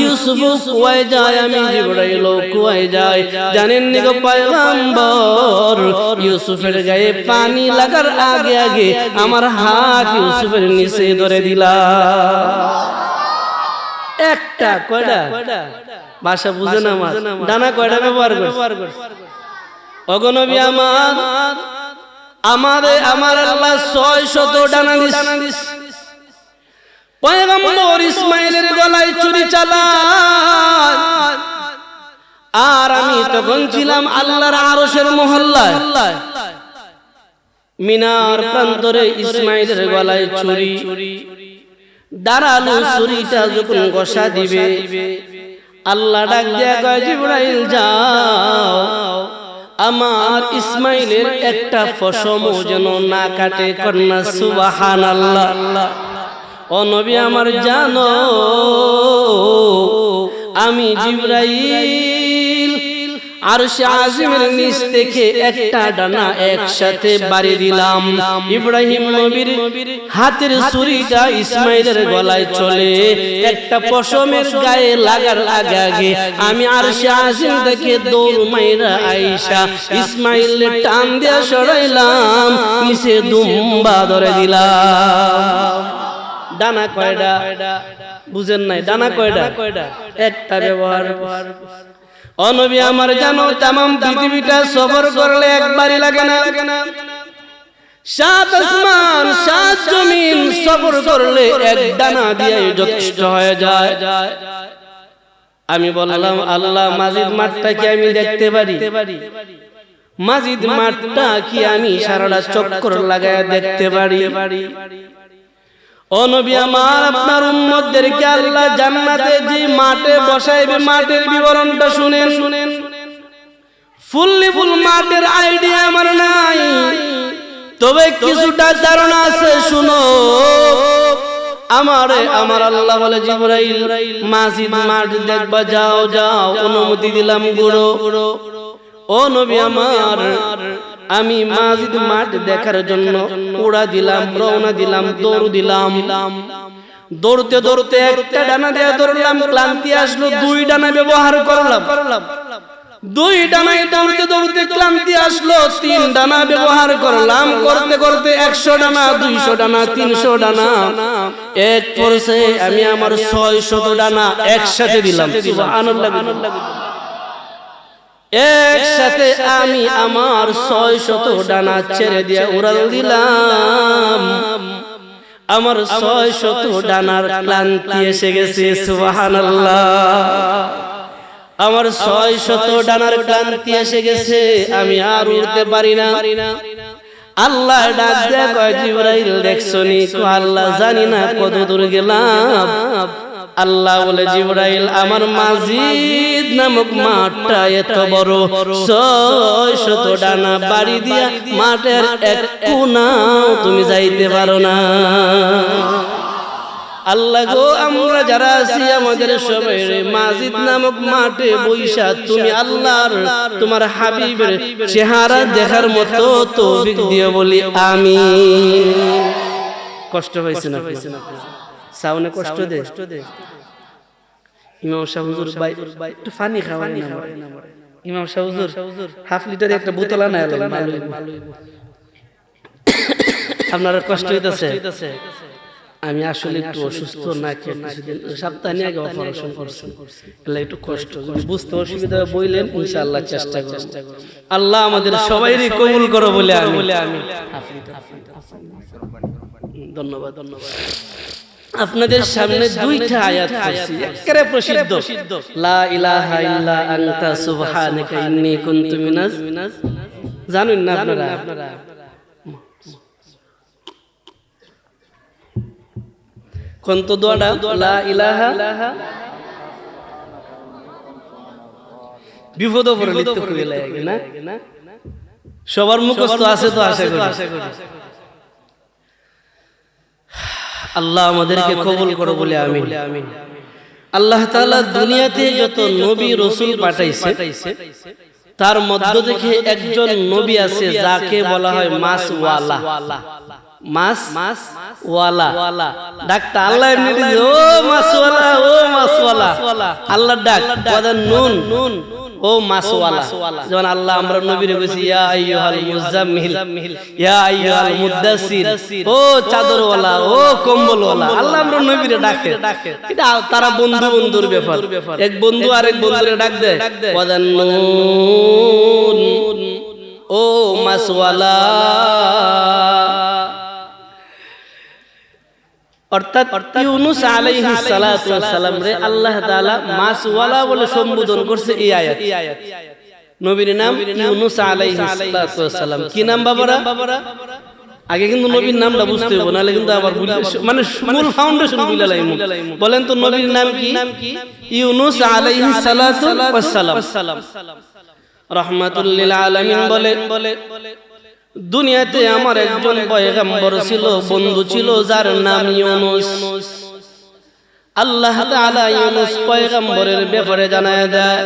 ইউসুফ কুয়ায় যায়, আমি জিবরাইল কুয়ায় যায়। জানেন নি গো পয়গম্বর, ইউসুফের গায়ে পানি লাগার আগে আমার হাত ইউসুফের নিচে ধরে দিলাম। একটা কয়টা ভাষা বুঝে না, ডানা কয়টা ব্যবহার করছে? ওগো নবী আমার আল্লাহ 600 ডানা দিছে। পয়গম্বর ইসমাইলের গলায় চুরি চালায়, আর আমি তখন ছিলাম আল্লাহর আরশের মহল্লায়। মিনার প্রান্তরে ইসমাইলের গলায় চুরি, দাঁড়ালো চুরিটা যখন গোসা দিবে, আল্লাহ ডাক দিয়া কয়, জিবরাইল যাও, আমার ইসমাইলের একটা পশমও যেন না কাটে। কন্যা সুবহানাল্লাহ। ও নবী আমার, জানো আমি জিবরাইল আরশে আজিমের নিচ থেকে একটা ডানা একসাথে বাড়ি দিলাম। ইব্রাহিম নবীর হাতের ছুরিটা ইসমাইলের গলায় চলে একটা পশমের গায়ে লাগার আগে আগে আমি আরশে আজিম থেকে দৌড় মাইরা আইসা ইসমাইলের টান দিয়া সরাইলাম, নিচে দুম্বা ধরে দিলাম। ডানা কয়টা বুঝেন নাই? ডানা কয়টা? একটা ব্যবহার। ও নবী আমার জানো तमाम পৃথিবীটা সফর করলে একবারই লাগে না, সাত আসমান সাত জমিন সফর করলে এক ডানা দিয়ে যথেষ্ট হয়ে যায়। আমি বললাম আল্লাহ মাজিদ মাঠটা কি আমি দেখতে পারি? মাজিদ মাঠটা কি আমি সারাটা চক্কর লাগায় দেখতে পারি? ও নবী আমার আপনার উম্মতদেরকে আল্লাহ জান্নাতে যে মাঠে বসাইবে মাঠের বিবরণটা শুনেন। ফুললি ফুল মাঠের আইডিয়া আমার নাই, তবে কিছুটা ধারণা আছে, শুনো। আমার আল্লাহ বলে জিবরাইল মাজিদ মাঠ দেখবা, যাও যাও, অনুমতি দিলাম গুরু। ও নবী আমার আমি মাজিদ মাঠ দেখার জন্য উড়া দিলাম, রওনা দিলাম, দৌড় দিলাম। দৌড়তে দৌড়তে একটা ডানা দিয়ে দৌড়লাম, ক্লান্তি আসলো, দুই ডানা ব্যবহার করলাম। দুই ডানায় দৌড়তে দৌড়তে ক্লান্তি আসলো, তিন ডানা ব্যবহার করলাম। করতে করতে 100 ডানা, 200 ডানা, 300 ডানা, এক পর্যায়ে আমি আমার 600 ডানা একসাথে দিলাম। সুবহানাল্লাহ। একসাথে আমি আমার 600 ডানা ছেড়ে দিয়ে উড়াল দিলাম। আমার 600 ডানার ক্লান্তি এসে গেছে। সুবহানাল্লাহ। আমার 600 ডানার ক্লান্তি এসে গেছে, আমি আর উড়তে পারি না। আল্লাহ ডাক দেয়া কয় জিবরাইল দেখছনি? আল্লাহ জানি না কত দূর গেলাম। আল্লাহ বলে জিবরাইল আমার মাজিদ নামক মাঠটা এত বড়, 600 ডানা বাড়ি দিয়া মাঠের এক কোণাও তুমি যাইতে পারো না। আল্লাহ গো আমরা যারা আছি আমাদের সবাই মাজিদ নামক মাঠে বৈশা তুমি আল্লাহর তোমার হাবিবের চেহারা দেখার মতো তৌফিক দিও বলি আমিন। কষ্ট হয়েছে না? সাউনে কষ্ট দে। ইমাম সাহেব হুজুর ভাই একটু পানি খাওয়ান না। ইমাম সাহেব হুজুর হাফ লিটারে একটা বোতল আনা এলেন, আপনারা কষ্ট হইতেছে? আমি আসলে একটু অসুস্থ, না কিছুদিন সপ্তাহে আগে অপারেশন করছেন, এলা একটু কষ্ট। যদি বুঝতে অসুবিধা বইলেন ইনশাআল্লাহ চেষ্টা করব। আল্লাহ আমাদের সবাইরই কবুল করো বলে আমি ধন্যবাদ। আপনাদের সামনে দুইটা আয়াত পড়ছি, একেবারে প্রসিদ্ধ। লা ইলাহা ইল্লা আনতা সুবহানাকা ইন্নী কুনতু মিনাজ, জানেন না আপনারা? কোন তো দোয়াটা? লা ইলাহা, বিপদ পড়লে লিখতে কই লাগে না? সবার মুখস্থ আছে তো, আশা করি। আল্লাহ আমাদেরকে কবুল করো বলে আমিন। আল্লাহ তাআলা দুনিয়াতে যত নবী রাসূল পাঠাইছে তার মধ্য থেকে একজন নবী আছে যাকে বলা হয় মাসওয়ালা। মাসওয়ালা ডাকটা আল্লাহ এমনি দিয়েছে, ও মাসওয়ালা, ও মাসওয়ালা। আল্লাহ ডাক ওয়াদান নুন, ও মাসওয়ালা। যেমন আল্লাহ আমরা নবীরে কইছি ইয়া আইয়ুহাল মুজাম্মিল, ইয়া আইয়ুহাল মুদাসসির, ও চাদরওয়ালা, ও কম্বলওয়ালা। আল্লাহ আমরা নবীরে ডাকে। এটা তারা বন্ধুর ব্যাপার। এক বন্ধু আরেক বন্ধুরে ডাক দেয় ওয়াদান নুন, ও মাসওয়ালা। অর্থাৎ ইউনূস আলাইহিস সালাতু ওয়াস সালাম রে আল্লাহ তাআলা মাসওয়ালা বলে সম্বোধন করছে এই আয়াত। নবীর নাম ইউনূস আলাইহিস সালাতু ওয়াস সালাম। কি নাম বাবারা? আগে কিন্তু নবীর নামটা বুঝতে হবে, নাহলে কিন্তু আবার মানে মূল ফাউন্ডেশন ভুলে যাইমু। বলেন তো নবীর নাম কি? ইউনূস আলাইহিস সালাতু ওয়াস সালাম রাহমাতুল লিল আলামিন। বলে দুনিয়াতে আমার একজন পয়গম্বর ছিল, বন্ধু ছিল, যার নাম ইউনূস। আল্লাহ তাআলা ইউনূস পয়গম্বরের ব্যাপারে জানায় দেয়